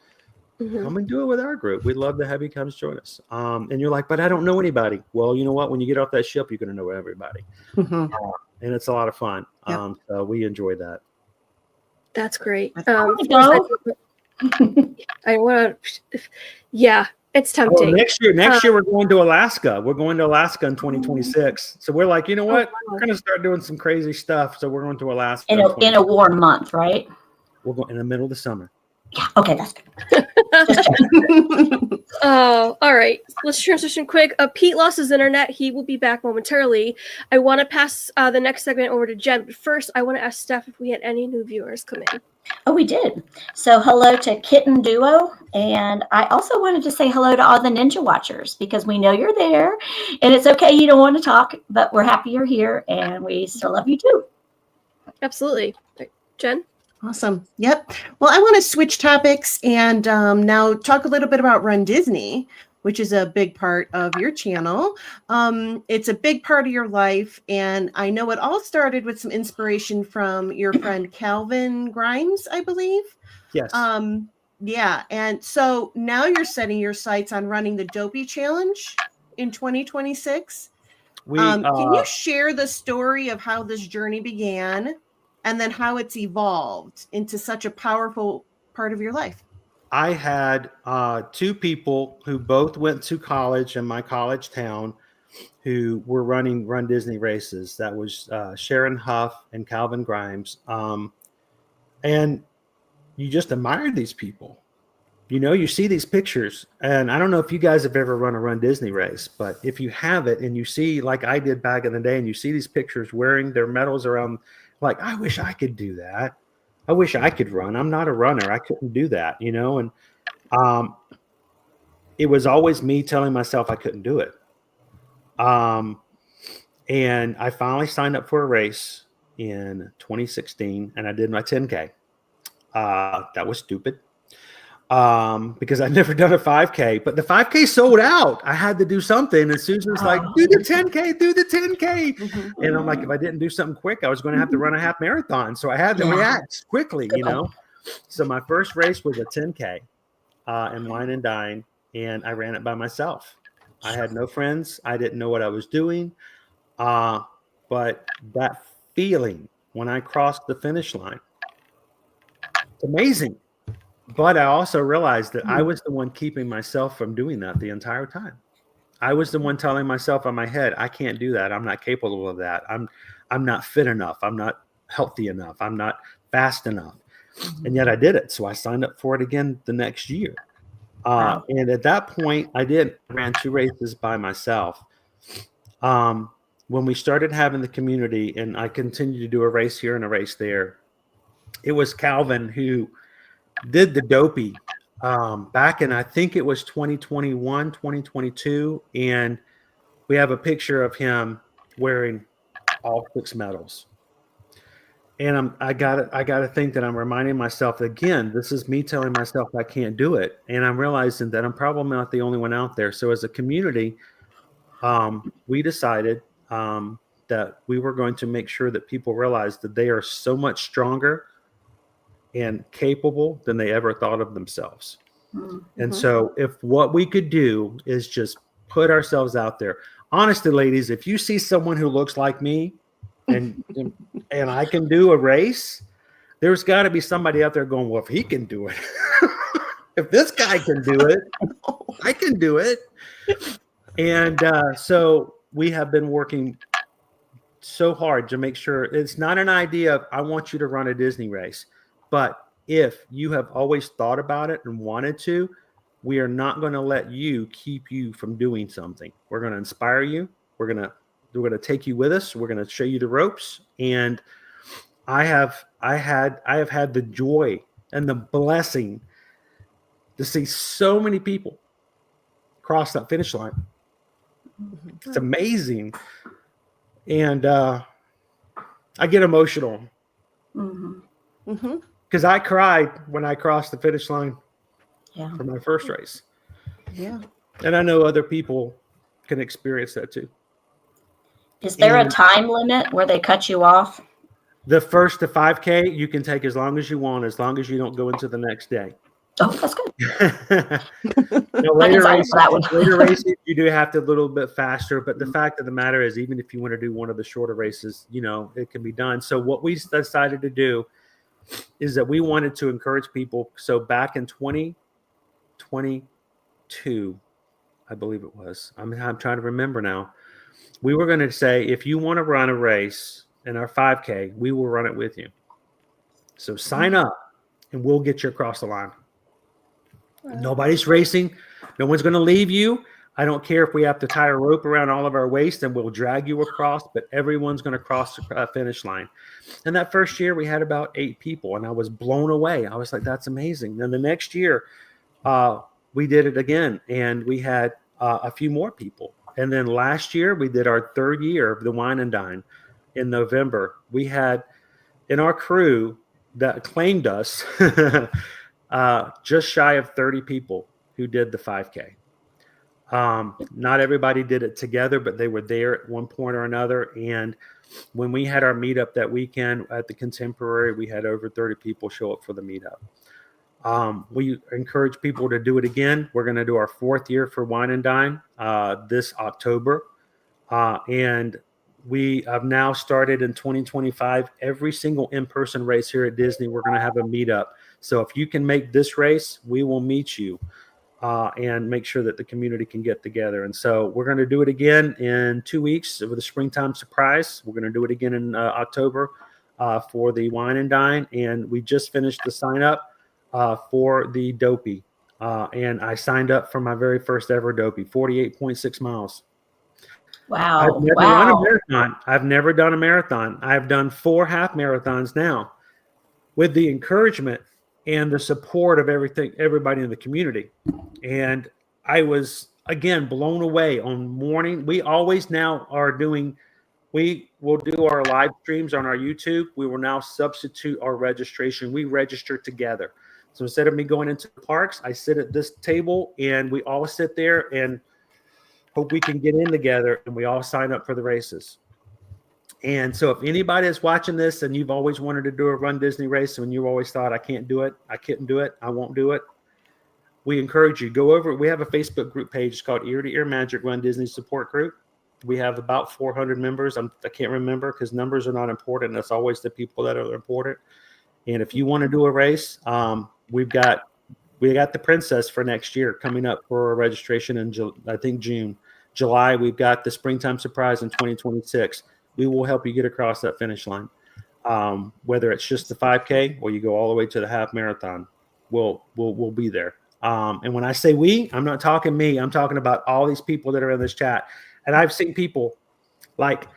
Come and do it with our group. We'd love to have you come join us. And you're like, but I don't know anybody. Well, you know what? When you get off that ship, you're going to know everybody. And it's a lot of fun. So we enjoy that. That's great. I want to. Yeah, it's tempting. Next year we're going to Alaska. We're going to Alaska in 2026. So we're like, you know what? We're going to start doing some crazy stuff. So we're going to Alaska in a warm month, right? We're going in the middle of the summer. Yeah. Okay, that's good. Oh, all right. Let's transition quick. Pete lost his internet. He will be back momentarily. I want to pass the next segment over to Jen. But first, I want to ask Steph if we had any new viewers come in. Oh, we did. So hello to Kitten Duo. And I also wanted to say hello to all the Ninja Watchers, because we know you're there. And it's okay, you don't want to talk, but we're happy you're here. And we still love you too. Absolutely. Jen? Awesome. Yep. Well, I want to switch topics and now talk a little bit about Run Disney, which is a big part of your channel. It's a big part of your life. And I know it all started with some inspiration from your friend Calvin Grimes, I believe. Yes. Yeah. And so now you're setting your sights on running the Dopey Challenge in 2026. Can you share the story of how this journey began, and then how it's evolved into such a powerful part of your life? I had 2 people who both went to college in my college town who were running Run Disney races. That was Sharon Huff and Calvin Grimes. And you just admire these people. You see these pictures, and I don't know if you guys have ever run a Run Disney race, but if you have it and you see, like I did back in the day, and you see these pictures wearing their medals around, like, I wish I could do that. I wish I could run. I'm not a runner. I couldn't do that, and it was always me telling myself I couldn't do it. And I finally signed up for a race in 2016, and I did my 10K. That was stupid. Because I'd never done a 5K, but the 5K sold out. I had to do something. And Susan's like, do the 10K, do the 10K. And I'm like, if I didn't do something quick, I was going to have to run a half marathon. So I had to react quickly, So my first race was a 10K in Wine and Dine, and I ran it by myself. I had no friends. I didn't know what I was doing. But that feeling when I crossed the finish line, it's amazing. But I also realized that I was the one keeping myself from doing that the entire time. I was the one telling myself in my head, I can't do that. I'm not capable of that. I'm not fit enough. I'm not healthy enough. I'm not fast enough. And yet I did it. So I signed up for it again the next year. And at that point, I ran 2 races by myself. When we started having the community, and I continued to do a race here and a race there, it was Calvin who did the Dopey back in, I think it was 2021, 2022. And we have a picture of him wearing all 6 medals. And I got to think that I'm reminding myself, again, this is me telling myself I can't do it. And I'm realizing that I'm probably not the only one out there. So as a community, we decided that we were going to make sure that people realized that they are so much stronger and capable than they ever thought of themselves. And so if what we could do is just put ourselves out there. Honestly, ladies, if you see someone who looks like me and I can do a race, there's got to be somebody out there going, well, if he can do it, if this guy can do it, I can do it. And so we have been working so hard to make sure it's not an idea of, I want you to run a Disney race. But if you have always thought about it and wanted to, we are not going to let you keep you from doing something. We're going to inspire you. We're going to take you with us. We're going to show you the ropes. And I have had the joy and the blessing to see so many people cross that finish line. It's amazing. And I get emotional because I cried when I crossed the finish line for my first race. Yeah. And I know other people can experience that too. Is there a time limit where they cut you off? The first to 5K, you can take as long as you want, as long as you don't go into the next day. Oh, that's good. Later races, you do have to a little bit faster. But the fact of the matter is, even if you want to do one of the shorter races, it can be done. So what we decided to do is that we wanted to encourage people. So back in 2022, I believe it was, I'm trying to remember now, we were going to say, if you want to run a race in our 5K, we will run it with you. So sign up and we'll get you across the line. Nobody's racing. No one's going to leave you. I don't care if we have to tie a rope around all of our waist and we'll drag you across, but everyone's going to cross the finish line. And that first year we had about 8 people and I was blown away. I was like, that's amazing. Then the next year we did it again and we had a few more people. And then last year we did our 3rd year of the Wine and Dine in November. We had in our crew that claimed us just shy of 30 people who did the 5K. Not everybody did it together, but they were there at one point or another. And when we had our meetup that weekend at the Contemporary, we had over 30 people show up for the meetup. We encourage people to do it again. We're going to do our 4th year for Wine and Dine this October. And we have now started in 2025, every single in-person race here at Disney, we're going to have a meetup. So if you can make this race, we will meet you and make sure that the community can get together. And so we're going to do it again in 2 weeks with a springtime surprise. We're going to do it again in October for the Wine and Dine. And we just finished the sign up for the Dopey. And I signed up for my very first ever Dopey, 48.6 miles. Wow. I've never run a marathon. I've never done a marathon. I've done 4 half marathons now with the encouragement and the support of everybody in the community. And I was, again, blown away on morning. We always now are we will do our live streams on our YouTube. We will now substitute our registration. We register together. So instead of me going into the parks, I sit at this table and we all sit there and hope we can get in together and we all sign up for the races. And so if anybody is watching this and you've always wanted to do a Run Disney race and you always thought, I can't do it, I couldn't do it, I won't do it, we encourage you, go over. We have a Facebook group page. It's called Ear to Ear Magic Run Disney Support Group. We have about 400 members. I can't remember because numbers are not important. That's always the people that are important. And if you want to do a race, we got the Princess for next year coming up for registration in I think June. July, we've got the Springtime Surprise in 2026. We will help you get across that finish line. Whether it's just the 5K or you go all the way to the half marathon, we'll be there. And when I say we, I'm not talking me. I'm talking about all these people that are in this chat. And I've seen people like,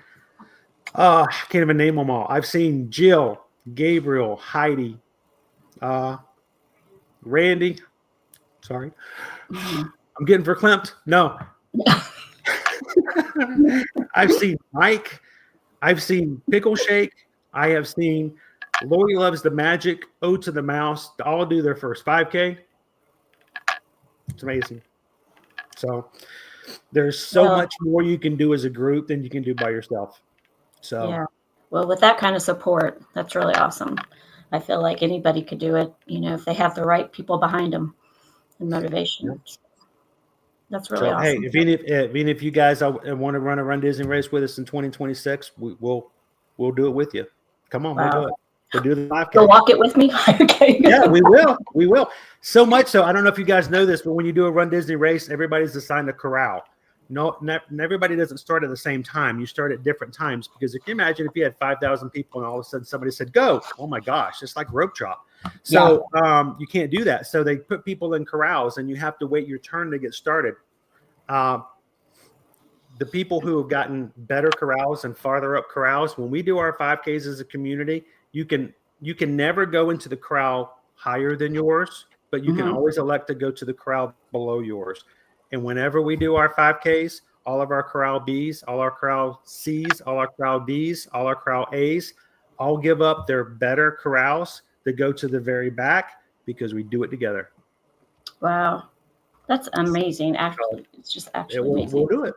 I can't even name them all. I've seen Jill, Gabriel, Heidi, Randy. Sorry. I'm getting verklempt. No. I've seen Mike. I've seen Pickle Shake. I have seen Lori Loves the Magic, Ode to the Mouse, all do their first 5K. It's amazing. So there's so much more you can do as a group than you can do by yourself. So yeah. Well, with that kind of support, that's really awesome. I feel like anybody could do it, if they have the right people behind them and motivation. Yep. That's really awesome. Hey, even if you guys want to run Disney race with us in 2026, we'll do it with you. Come on, we'll do it. to do the 5K. You'll walk it with me? Okay. Yeah, we will. We will. So much so, I don't know if you guys know this, but when you do a Run Disney race, everybody's assigned a corral. No, everybody doesn't start at the same time. You start at different times because if you imagine if you had 5,000 people and all of a sudden somebody said, go, oh my gosh, it's like rope chop. So you can't do that. So they put people in corrals and you have to wait your turn to get started. The people who have gotten better corrals and farther up corrals, when we do our 5Ks as a community, you can never go into the corral higher than yours, but you can always elect to go to the corral below yours. And whenever we do our 5Ks, all of our corral Bs, all our corral Cs, all our corral Ds, all our corral As, all give up their better corrals to go to the very back because we do it together. Wow. That's amazing. Actually, it's just actually amazing. We'll do it.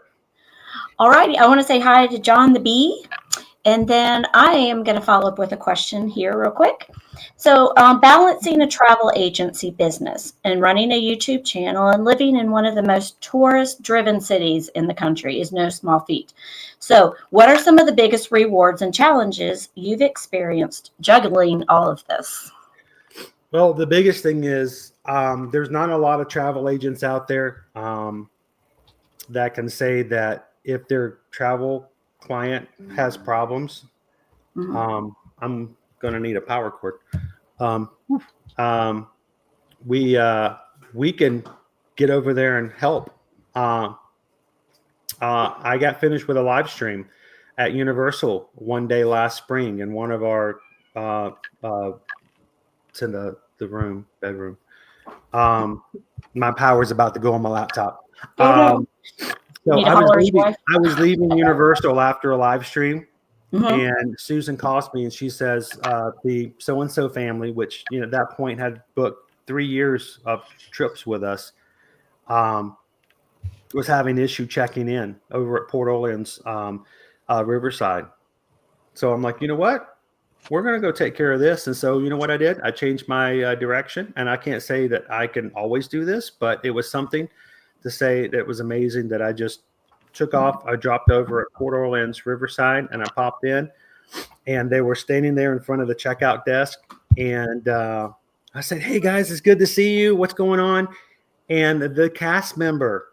All righty. I want to say hi to John the Bee. And then I am going to follow up with a question here real quick. So balancing a travel agency business and running a YouTube channel and living in one of the most tourist-driven cities in the country is no small feat. So what are some of the biggest rewards and challenges you've experienced juggling all of this? Well, the biggest thing is there's not a lot of travel agents out there that can say that if their travel client has problems, I'm going to need a power cord. We can get over there and help. I got finished with a live stream at Universal one day last spring, and one of our it's in the bedroom. My power's about to go on my laptop. So I was leaving Universal after a live stream, and Susan calls me and she says the so-and-so family, which at that point had booked 3 years of trips with us, was having an issue checking in over at Port Orleans, Riverside. So I'm like, you know what? We're going to go take care of this. And so, you know what I did? I changed my direction. And I can't say that I can always do this, but it was something to say that was amazing that I just took off. I dropped over at Port Orleans, Riverside, and I popped in. And they were standing there in front of the checkout desk. And I said, hey, guys, it's good to see you. What's going on? And the cast member,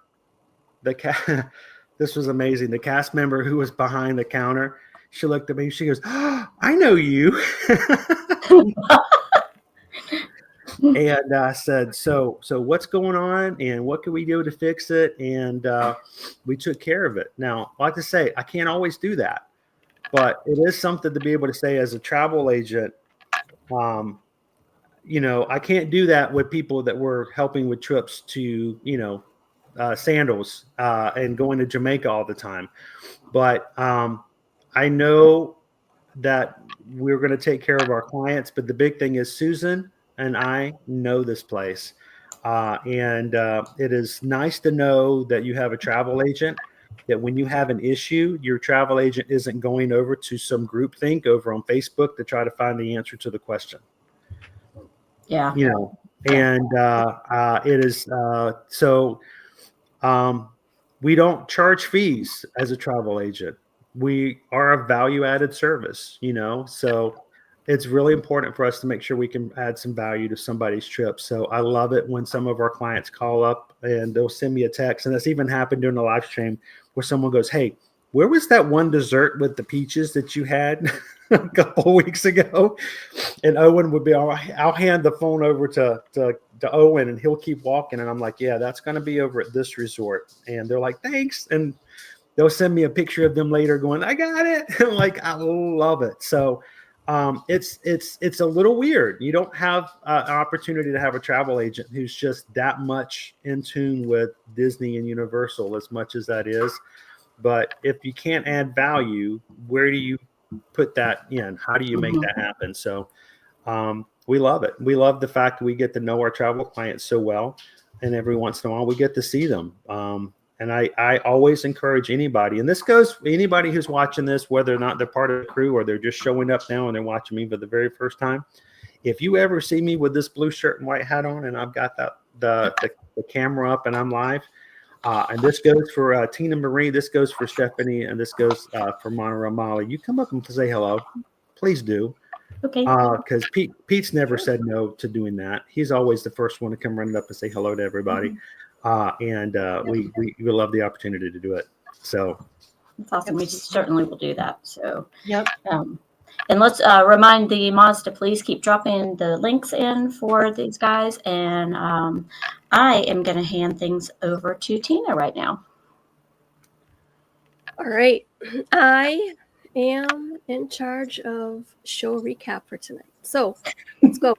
this was amazing. The cast member who was behind the counter, she looked at me. She goes, oh, I know you. And I said, so what's going on and what can we do to fix it? And we took care of it. Now, like I say, I can't always do that, but it is something to be able to say as a travel agent. I can't do that with people that were helping with trips to, Sandals and going to Jamaica all the time. But I know that we're going to take care of our clients, but the big thing is Susan and I know this place. And it is nice to know that you have a travel agent, that when you have an issue, your travel agent isn't going over to some groupthink over on Facebook to try to find the answer to the question. Yeah. And it is so we don't charge fees as a travel agent. We are a value-added service, so it's really important for us to make sure we can add some value to somebody's trip. So I love it when some of our clients call up and they'll send me a text. And that's even happened during the live stream where someone goes, hey, where was that one dessert with the peaches that you had a couple of weeks ago? And Owen would be, I'll hand the phone over to Owen and he'll keep walking. And I'm like, yeah, that's going to be over at this resort. And they're like, thanks. And they'll send me a picture of them later going, I got it. I'm like, I love it. So it's a little weird. You don't have an opportunity to have a travel agent who's just that much in tune with Disney and Universal as much as that is. But if you can't add value, where do you put that in? How do you make that happen? So we love it. We love the fact that we get to know our travel clients so well. And every once in a while we get to see them. And I always encourage anybody, and this goes for anybody who's watching this, whether or not they're part of the crew or they're just showing up now and they're watching me for the very first time. If you ever see me with this blue shirt and white hat on and I've got the camera up and I'm live, and this goes for Tina Marie, this goes for Stephanie, and this goes for Monorail Mollie. You come up and say hello. Please do. Okay. Because Pete's never said no to doing that. He's always the first one to come running up and say hello to everybody. We love the opportunity to do it. So that's awesome. We certainly will do that. So Yep. And let's remind the mods to please keep dropping the links in for these guys. And I am going to hand things over to Tina right now. All right. I am in charge of show recap for tonight. So let's go.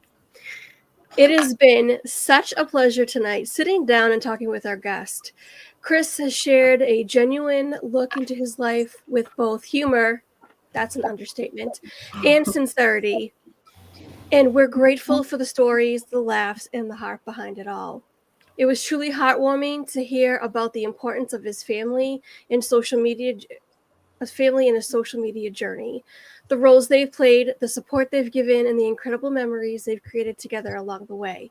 It has been such a pleasure tonight sitting down and talking with our guest. Chris has shared a genuine look into his life with both humor, that's an understatement, and sincerity. And we're grateful for the stories, the laughs, and the heart behind it all. It was truly heartwarming to hear about the importance of his family and social media, a family and a social media journey, the roles they've played, the support they've given, and the incredible memories they've created together along the way.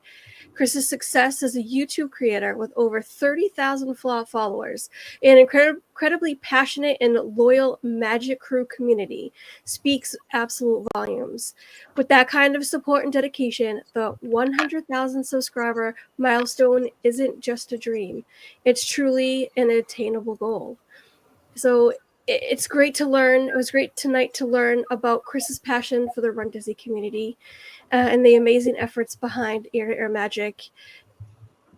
Chris's success as a YouTube creator with over 30,000 followers and incredibly passionate and loyal Magic Crew community speaks absolute volumes. With that kind of support and dedication, the 100,000 subscriber milestone isn't just a dream. It's truly an attainable goal. So it's great to learn. It was great tonight to learn about Chris's passion for the Run Disney community and the amazing efforts behind Ear to Air Magic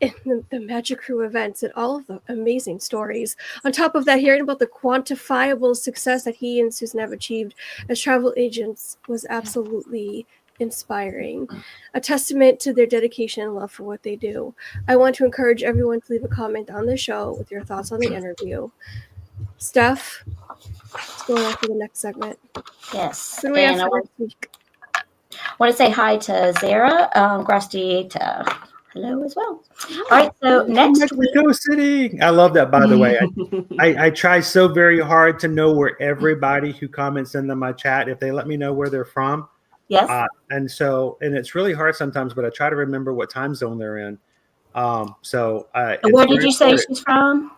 and the Magic Crew events and all of the amazing stories. On top of that, hearing about the quantifiable success that he and Susan have achieved as travel agents was absolutely inspiring. A testament to their dedication and love for what they do. I want to encourage everyone to leave a comment on the show with your thoughts on the interview. Steph, what's going on for the next segment? Yes. Who do we have for next week? I want to say hi to Zara Grastieta. Hello as well. All right, so next week. Mexico City. I love that, by the way. I try so very hard to know where everybody who comments into my chat, if they let me know where they're from. Yes. And it's really hard sometimes, but I try to remember what time zone they're in. Where did you say she's from?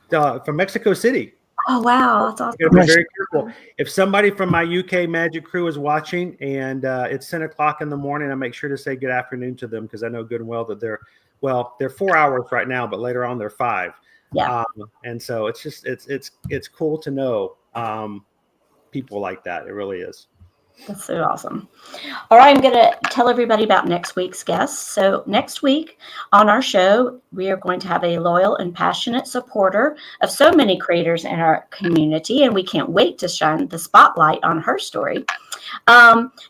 From Mexico City. Oh, wow. That's awesome. I'm going to be very careful. If somebody from my UK Magic Crew is watching and it's 10 o'clock in the morning, I make sure to say good afternoon to them because I know good and well that they're 4 hours right now, but later on they're 5. Yeah. And so it's just, it's cool to know people like that. It really is. That's so awesome. All right, I'm going to tell everybody about next week's guests. So next week on our show, we are going to have a loyal and passionate supporter of so many creators in our community, and we can't wait to shine the spotlight on her story.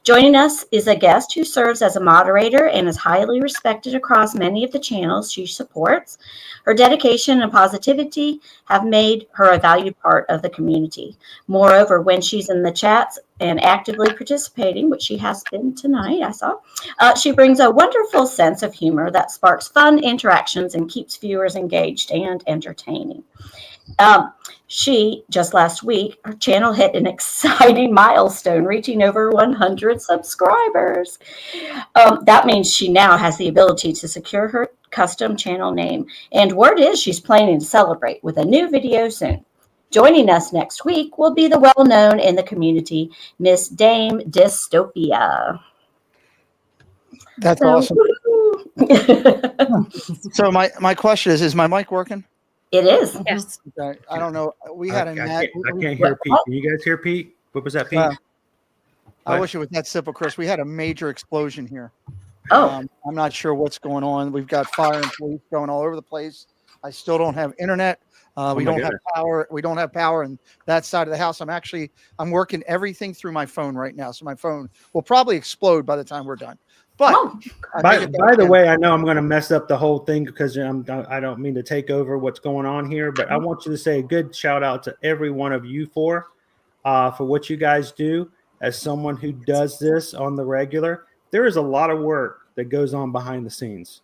Joining us is a guest who serves as a moderator and is highly respected across many of the channels she supports. Her dedication and positivity have made her a valued part of the community. Moreover, when she's in the chats and actively participating, which she has been tonight, I saw, she brings a wonderful sense of humor that sparks fun interactions and keeps viewers engaged and entertaining. She, just last week, her channel hit an exciting milestone, reaching over 100 subscribers. That means she now has the ability to secure her custom channel name. And word is she's planning to celebrate with a new video soon. Joining us next week will be the well-known in the community, Miss Dame Dystopia. That's awesome. So my question is my mic working? It is. Yes. Okay. I don't know. We had I can't hear Pete. Can you guys hear Pete? What was that, Pete? I wish it was that simple, Chris. We had a major explosion here. Oh. I'm not sure what's going on. We've got fire and police going all over the place. I still don't have internet. We don't have power. We don't have power in that side of the house. I'm working everything through my phone right now. So my phone will probably explode by the time we're done. But by the way, I know I'm going to mess up the whole thing because I don't mean to take over what's going on here, but I want you to say a good shout out to every one of you for what you guys do. As someone who does this on the regular, there is a lot of work that goes on behind the scenes.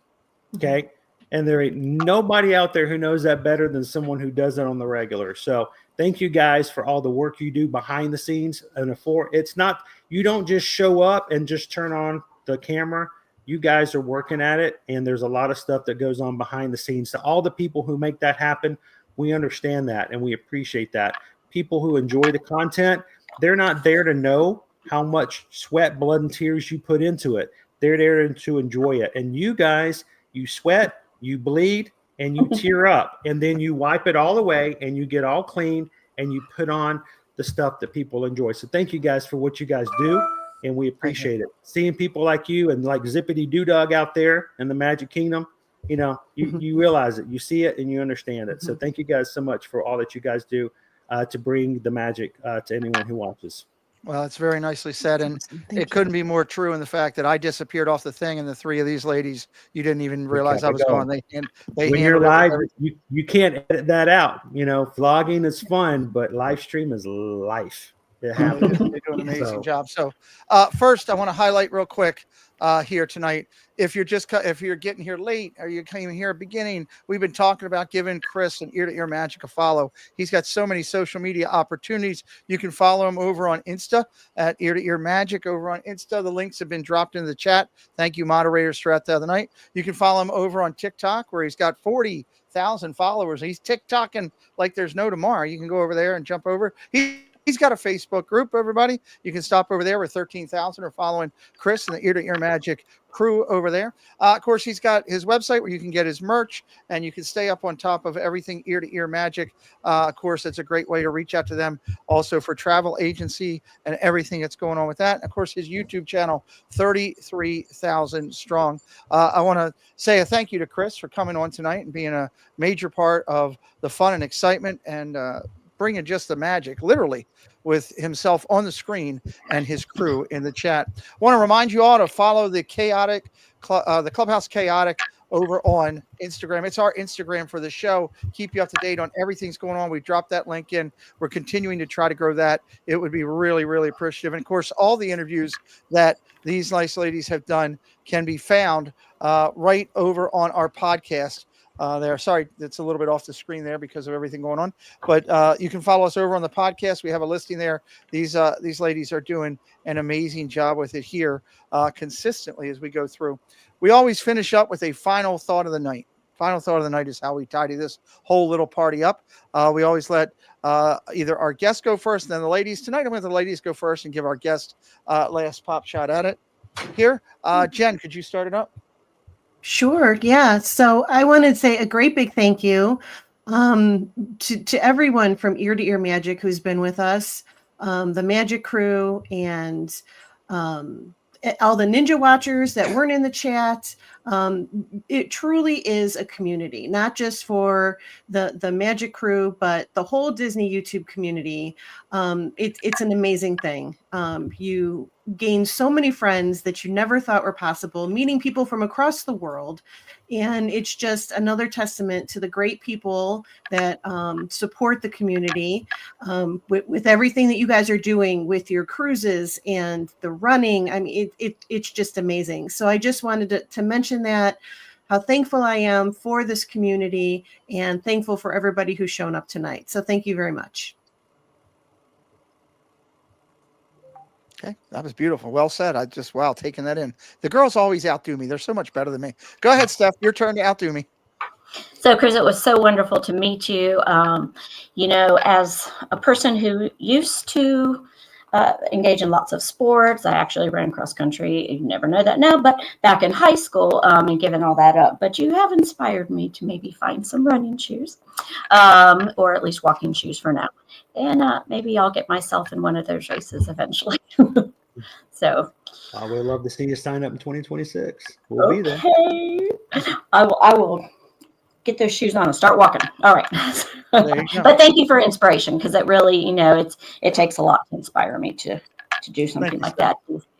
Okay. And there ain't nobody out there who knows that better than someone who does it on the regular. So thank you guys for all the work you do behind the scenes. And it's not, you don't just show up and just turn on the camera. You guys are working at it. And there's a lot of stuff that goes on behind the scenes. To all the people who make that happen, we understand that and we appreciate that. People who enjoy the content, they're not there to know how much sweat, blood, and tears you put into it. They're there to enjoy it. And you guys, you sweat, you bleed, and you tear up. And then you wipe it all away and you get all clean and you put on the stuff that people enjoy. So thank you guys for what you guys do. And we appreciate it. Seeing people like you and like Zippity Doo Dog out there in the Magic Kingdom, you know, you realize it, you see it, and you understand it. So thank you guys so much for all that you guys do to bring the magic to anyone who watches. Well, it's very nicely said, and it couldn't be more true in the fact that I disappeared off the thing, and the three of these ladies, you didn't even realize I was gone. They when you're live, you can't edit that out. You know, vlogging is fun, but live stream is life. It happens. They do an amazing job. So, first, I want to highlight real quick here tonight. If you're getting here late or you came here at the beginning, we've been talking about giving Chris an ear-to-ear magic a follow. He's got so many social media opportunities. You can follow him over on Insta at ear-to-ear magic over on Insta. The links have been dropped into the chat. Thank you, moderators, throughout the other night. You can follow him over on TikTok, where he's got 40,000 followers. He's TikToking like there's no tomorrow. You can go over there and jump over. He's got a Facebook group, everybody. You can stop over there where 13,000 are following Chris and the Ear to Ear Magic crew over there. Of course, he's got his website where you can get his merch and you can stay up on top of everything Ear to Ear Magic. Of course, it's a great way to reach out to them also for travel agency and everything that's going on with that. And of course, his YouTube channel, 33,000 strong. I want to say a thank you to Chris for coming on tonight and being a major part of the fun and excitement and bringing just the magic, literally, with himself on the screen and his crew in the chat. I want to remind you all to follow the Clubhouse Chaotic over on Instagram. It's our Instagram for the show. Keep you up to date on everything's going on. We dropped that link in. We're continuing to try to grow that. It would be really, really appreciative. And of course, all the interviews that these nice ladies have done can be found right over on our podcast. There. Sorry, it's a little bit off the screen there because of everything going on. But you can follow us over on the podcast. We have a listing there. These ladies are doing an amazing job with it here consistently as we go through. We always finish up with a final thought of the night. Final thought of the night is how we tidy this whole little party up. We always let either our guests go first and then the ladies. Tonight, I'm going to let the ladies go first and give our guest last pop shot at it here. Jen, could you start it up? Sure. Yeah. So I want to say a great big thank you to everyone from Ear to Ear Magic who's been with us, the Magic crew, and all the Ninja Watchers that weren't in the chat. It truly is a community, not just for the Magic crew, but the whole Disney YouTube community. It's an amazing thing. You gain so many friends that you never thought were possible, meeting people from across the world. And it's just another testament to the great people that support the community with everything that you guys are doing with your cruises and the running. I mean, it's just amazing. So I just wanted to mention that, how thankful I am for this community and thankful for everybody who's shown up tonight. So thank you very much. Okay, that was beautiful. Well said. Wow, taking that in. The girls always outdo me. They're so much better than me. Go ahead, Steph. Your turn to outdo me. So, Chris, it was so wonderful to meet you. As a person who used to engage in lots of sports, I actually ran cross country. You never know that now, but back in high school and given all that up. But you have inspired me to maybe find some running shoes or at least walking shoes for now. And maybe I'll get myself in one of those races eventually. So I would love to see you sign up in 2026. We'll be there. I will get those shoes on and start walking. All right. But thank you for inspiration, because it really, it takes a lot to inspire me to do something like that.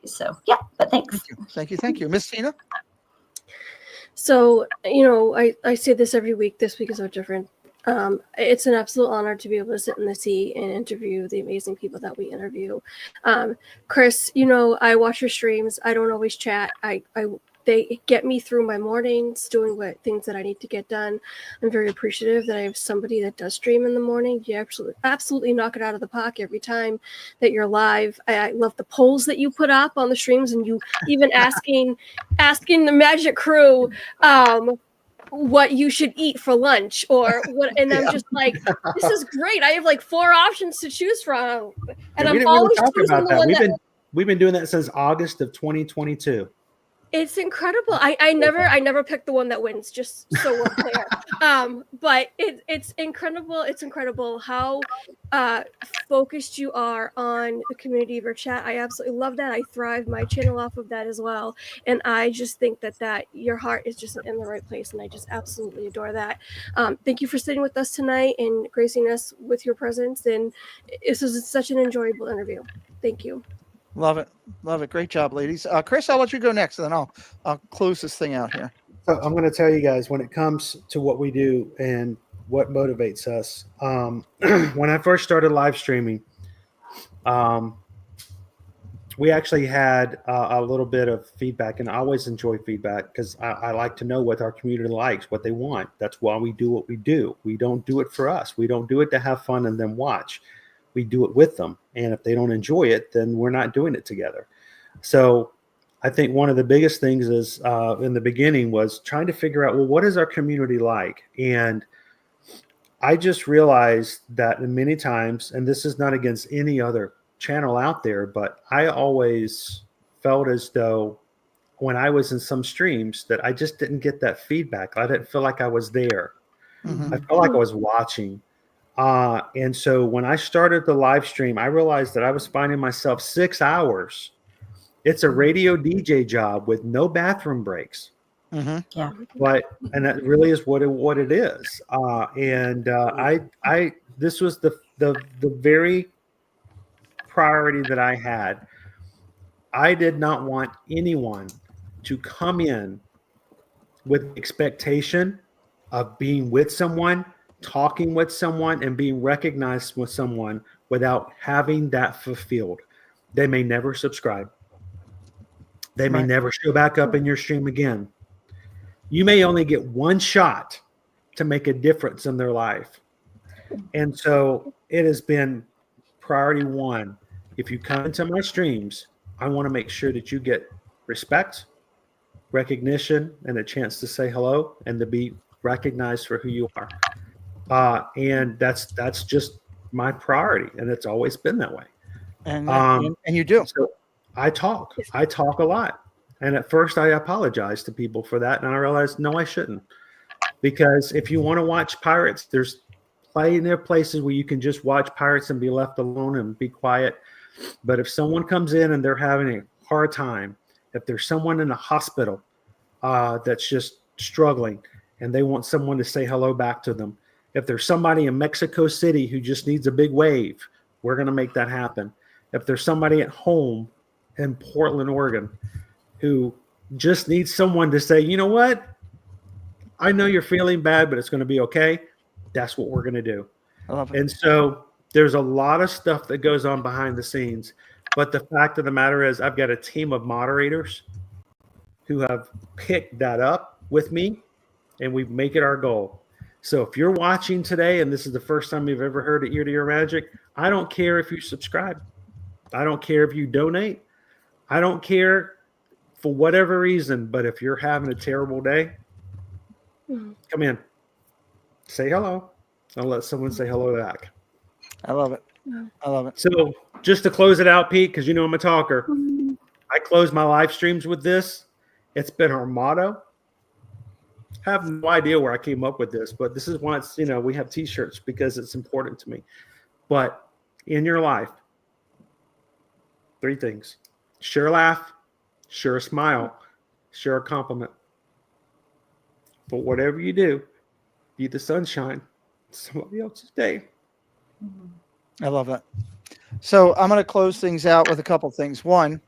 So yeah, but thanks. Thank you. Miss Tina? So, I say this every week. This week is no different. It's an absolute honor to be able to sit in the seat and interview the amazing people that we interview. Chris, I watch your streams. I don't always chat. They get me through my mornings, doing things that I need to get done. I'm very appreciative that I have somebody that does stream in the morning. You absolutely knock it out of the park every time that you're live. I love the polls that you put up on the streams, and you even asking the Magic crew what you should eat for lunch or what, and I'm just like, this is great. I have like 4 options to choose from, and I'm always choosing the one that We've been doing that since August of 2022. It's incredible. I never pick the one that wins, just so we're clear. But it's incredible. It's incredible how focused you are on the community of your chat. I absolutely love that. I thrive my channel off of that as well. And I just think that your heart is just in the right place. And I just absolutely adore that. Thank you for sitting with us tonight and gracing us with your presence. And this was such an enjoyable interview. Thank you. Love it. Love it. Great job, ladies. Chris, I'll let you go next, and then I'll close this thing out here. So I'm going to tell you guys, when it comes to what we do and what motivates us, when I first started live streaming, we actually had a little bit of feedback, and I always enjoy feedback because I like to know what our community likes, what they want. That's why we do what we do. We don't do it for us. We don't do it to have fun and then watch. We do it with them. And if they don't enjoy it, then we're not doing it together. So I think one of the biggest things is in the beginning was trying to figure out, well, what is our community like? And I just realized that many times, and this is not against any other channel out there, but I always felt as though when I was in some streams that I just didn't get that feedback. I didn't feel like I was there. Mm-hmm. I felt like I was watching. And so when I started the live stream, I realized that I was finding myself 6 hours. It's a radio DJ job with no bathroom breaks. Mm-hmm. Yeah. And that really is what it is. This was the very priority that I had. I did not want anyone to come in with expectation of being with someone, talking with someone, and being recognized with someone without having that fulfilled. They may never subscribe. They may never show back up in your stream again. You may only get one shot to make a difference in their life. And so it has been priority one. If you come into my streams, I want to make sure that you get respect, recognition, and a chance to say hello and to be recognized for who you are. And that's just my priority, and it's always been that way. And you do. So I talk a lot, and at first I apologized to people for that, and I realized no, I shouldn't, because if you want to watch pirates, there's plenty of places where you can just watch pirates and be left alone and be quiet. But if someone comes in and they're having a hard time, if there's someone in a hospital that's just struggling, and they want someone to say hello back to them. If there's somebody in Mexico City who just needs a big wave, we're going to make that happen. If there's somebody at home in Portland, Oregon, who just needs someone to say, you know what? I know you're feeling bad, but it's going to be okay. That's what we're going to do. I love it. And so there's a lot of stuff that goes on behind the scenes. But the fact of the matter is I've got a team of moderators who have picked that up with me, and we make it our goal. So if you're watching today and this is the first time you've ever heard of Ear to Ear Magic, I don't care if you subscribe. I don't care if you donate. I don't care for whatever reason, but if you're having a terrible day, come in, say hello, and let someone say hello back. I love it. I love it. So just to close it out, Pete, because you know I'm a talker, I close my live streams with this. It's been our motto. I have no idea where I came up with this, but this is why it's, we have t-shirts because it's important to me. But in your life, 3 things: share a laugh, share a smile, share a compliment. But whatever you do, be the sunshine to somebody else's day. I love that. So I'm going to close things out with a couple things. One,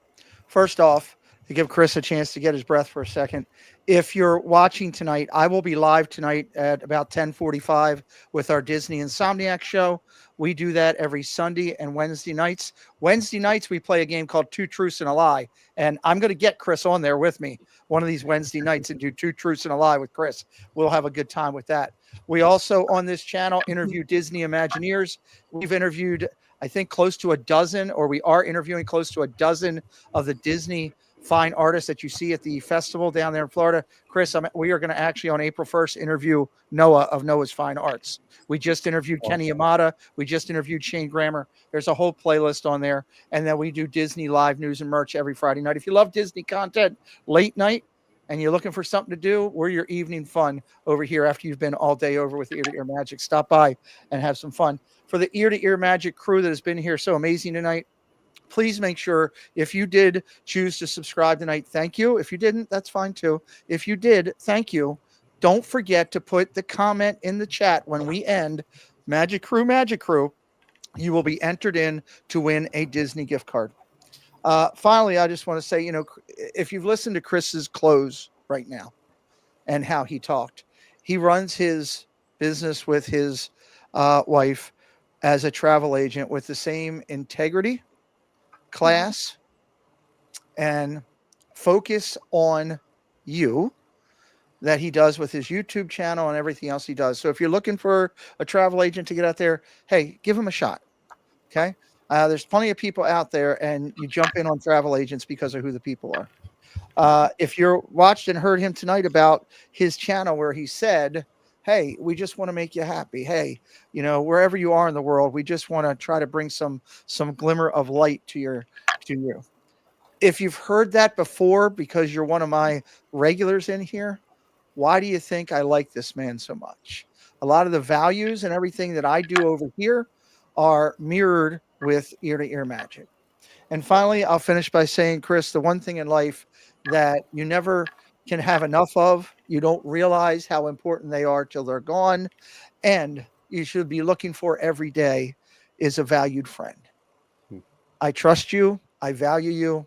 first off, to give Chris a chance to get his breath for a second. If you're watching tonight, I will be live tonight at about 10:45 with our Disney Insomniac show. We do that every Sunday and Wednesday nights. Wednesday nights, we play a game called Two Truths and a Lie. And I'm going to get Chris on there with me one of these Wednesday nights and do Two Truths and a Lie with Chris. We'll have a good time with that. We also, on this channel, interview Disney Imagineers. We've interviewed, I think, close to a dozen, or we are interviewing close to a dozen of the Disney fine artists that you see at the festival down there in Florida. Chris, we are going to actually on April 1st interview Noah of Noah's Fine Arts. We just interviewed Kenny Yamada. We just interviewed Shane Grammer. There's a whole playlist on there. And then we do Disney live news and merch every Friday night. If you love Disney content late night and you're looking for something to do, we're your evening fun over here after you've been all day over with Ear to Ear Magic. Stop by and have some fun. For the Ear to Ear Magic crew that has been here so amazing tonight, please make sure if you did choose to subscribe tonight, thank you. If you didn't, that's fine too. If you did, thank you. Don't forget to put the comment in the chat when we end Magic Crew. You will be entered in to win a Disney gift card. Finally, I just want to say, if you've listened to Chris's close right now and how he talked, he runs his business with his wife as a travel agent with the same integrity, class, and focus on you that he does with his YouTube channel and everything else he does. So if you're looking for a travel agent to get out there, hey, give him a shot. Okay. There's plenty of people out there, and you jump in on travel agents because of who the people are. If you're watched and heard him tonight about his channel where he said, hey, we just want to make you happy. Hey, wherever you are in the world, we just want to try to bring some glimmer of light to you. If you've heard that before because you're one of my regulars in here, why do you think I like this man so much? A lot of the values and everything that I do over here are mirrored with Ear to Ear Magic. And finally, I'll finish by saying, Chris, the one thing in life that you never can have enough of, you don't realize how important they are till they're gone, and you should be looking for every day, is a valued friend. I trust you. I value you.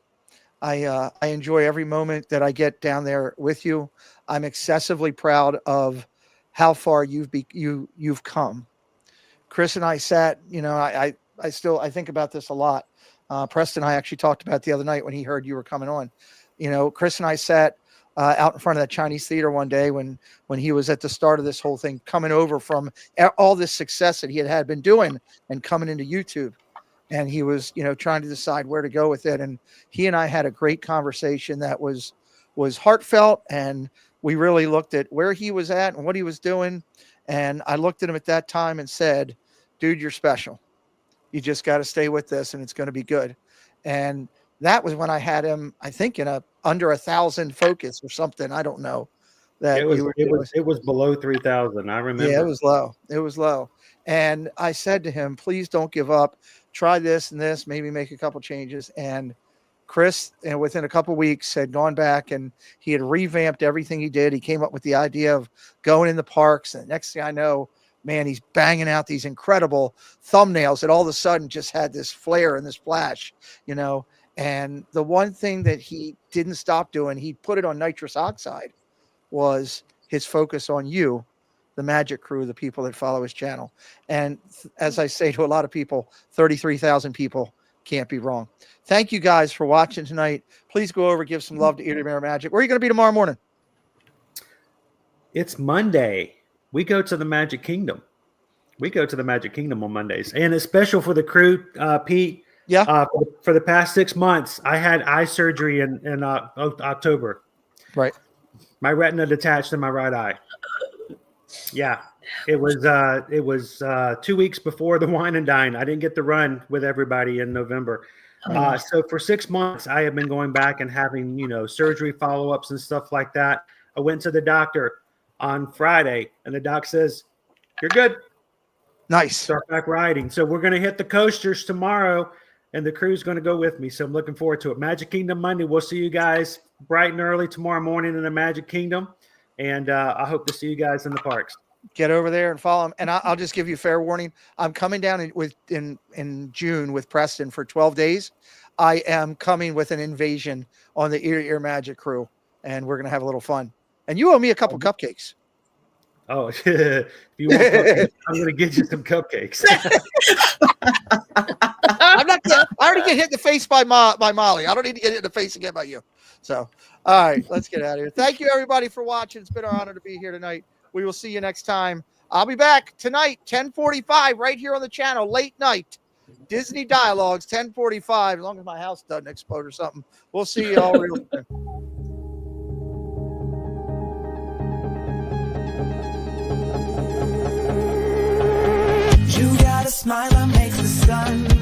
I enjoy every moment that I get down there with you. I'm excessively proud of how far you've come. Chris and I sat, I think about this a lot. Preston and I actually talked about it the other night when he heard you were coming on. Chris and I sat out in front of that Chinese theater one day when he was at the start of this whole thing, coming over from all this success that he had been doing and coming into YouTube. And he was, trying to decide where to go with it. And he and I had a great conversation that was heartfelt. And we really looked at where he was at and what he was doing. And I looked at him at that time and said, dude, you're special. You just got to stay with this and it's going to be good. And that was when I had him, I think, in under 1,000 focus or something. I don't know. That it was below 3,000. I remember. Yeah, it was low. It was low. And I said to him, please don't give up. Try this and this, maybe make a couple changes. And Chris, within a couple of weeks, had gone back and he had revamped everything he did. He came up with the idea of going in the parks. And the next thing I know, man, he's banging out these incredible thumbnails that all of a sudden just had this flare and this flash, And the one thing that he didn't stop doing, he put it on nitrous oxide, was his focus on you, the Magic Crew, the people that follow his channel. And as I say to a lot of people, 33,000 people can't be wrong. Thank you guys for watching tonight. Please go over, give some love to Ear to Ear Magic. Where are you going to be tomorrow morning? It's Monday. We go to the Magic Kingdom. We go to the Magic Kingdom on Mondays. And it's special for the crew, Pete. Yeah. For the past 6 months, I had eye surgery in October. Right. My retina detached in my right eye. Yeah, it was 2 weeks before the wine and dine. I didn't get to run with everybody in November. So for 6 months, I have been going back and having, surgery follow-ups and stuff like that. I went to the doctor on Friday and the doc says, you're good. Nice. Start back riding. So we're going to hit the coasters tomorrow and the crew's going to go with me. So I'm looking forward to it. Magic Kingdom Monday. We'll see you guys bright and early tomorrow morning in the Magic Kingdom. And I hope to see you guys in the parks. Get over there and follow him. And I'll just give you fair warning. I'm coming down in June with Preston for 12 days. I am coming with an invasion on the Ear to Ear Magic Crew, and we're going to have a little fun. And you owe me a couple cupcakes. Oh, if you want cupcakes, I'm going to get you some cupcakes. I already get hit in the face by Molly. I don't need to get hit in the face again by you. So, all right, let's get out of here. Thank you, everybody, for watching. It's been an honor to be here tonight. We will see you next time. I'll be back tonight, 10:45, right here on the channel, late night. Disney Dialogues, 10:45. As long as my house doesn't explode or something. We'll see y'all real soon. You got a smile that makes the sun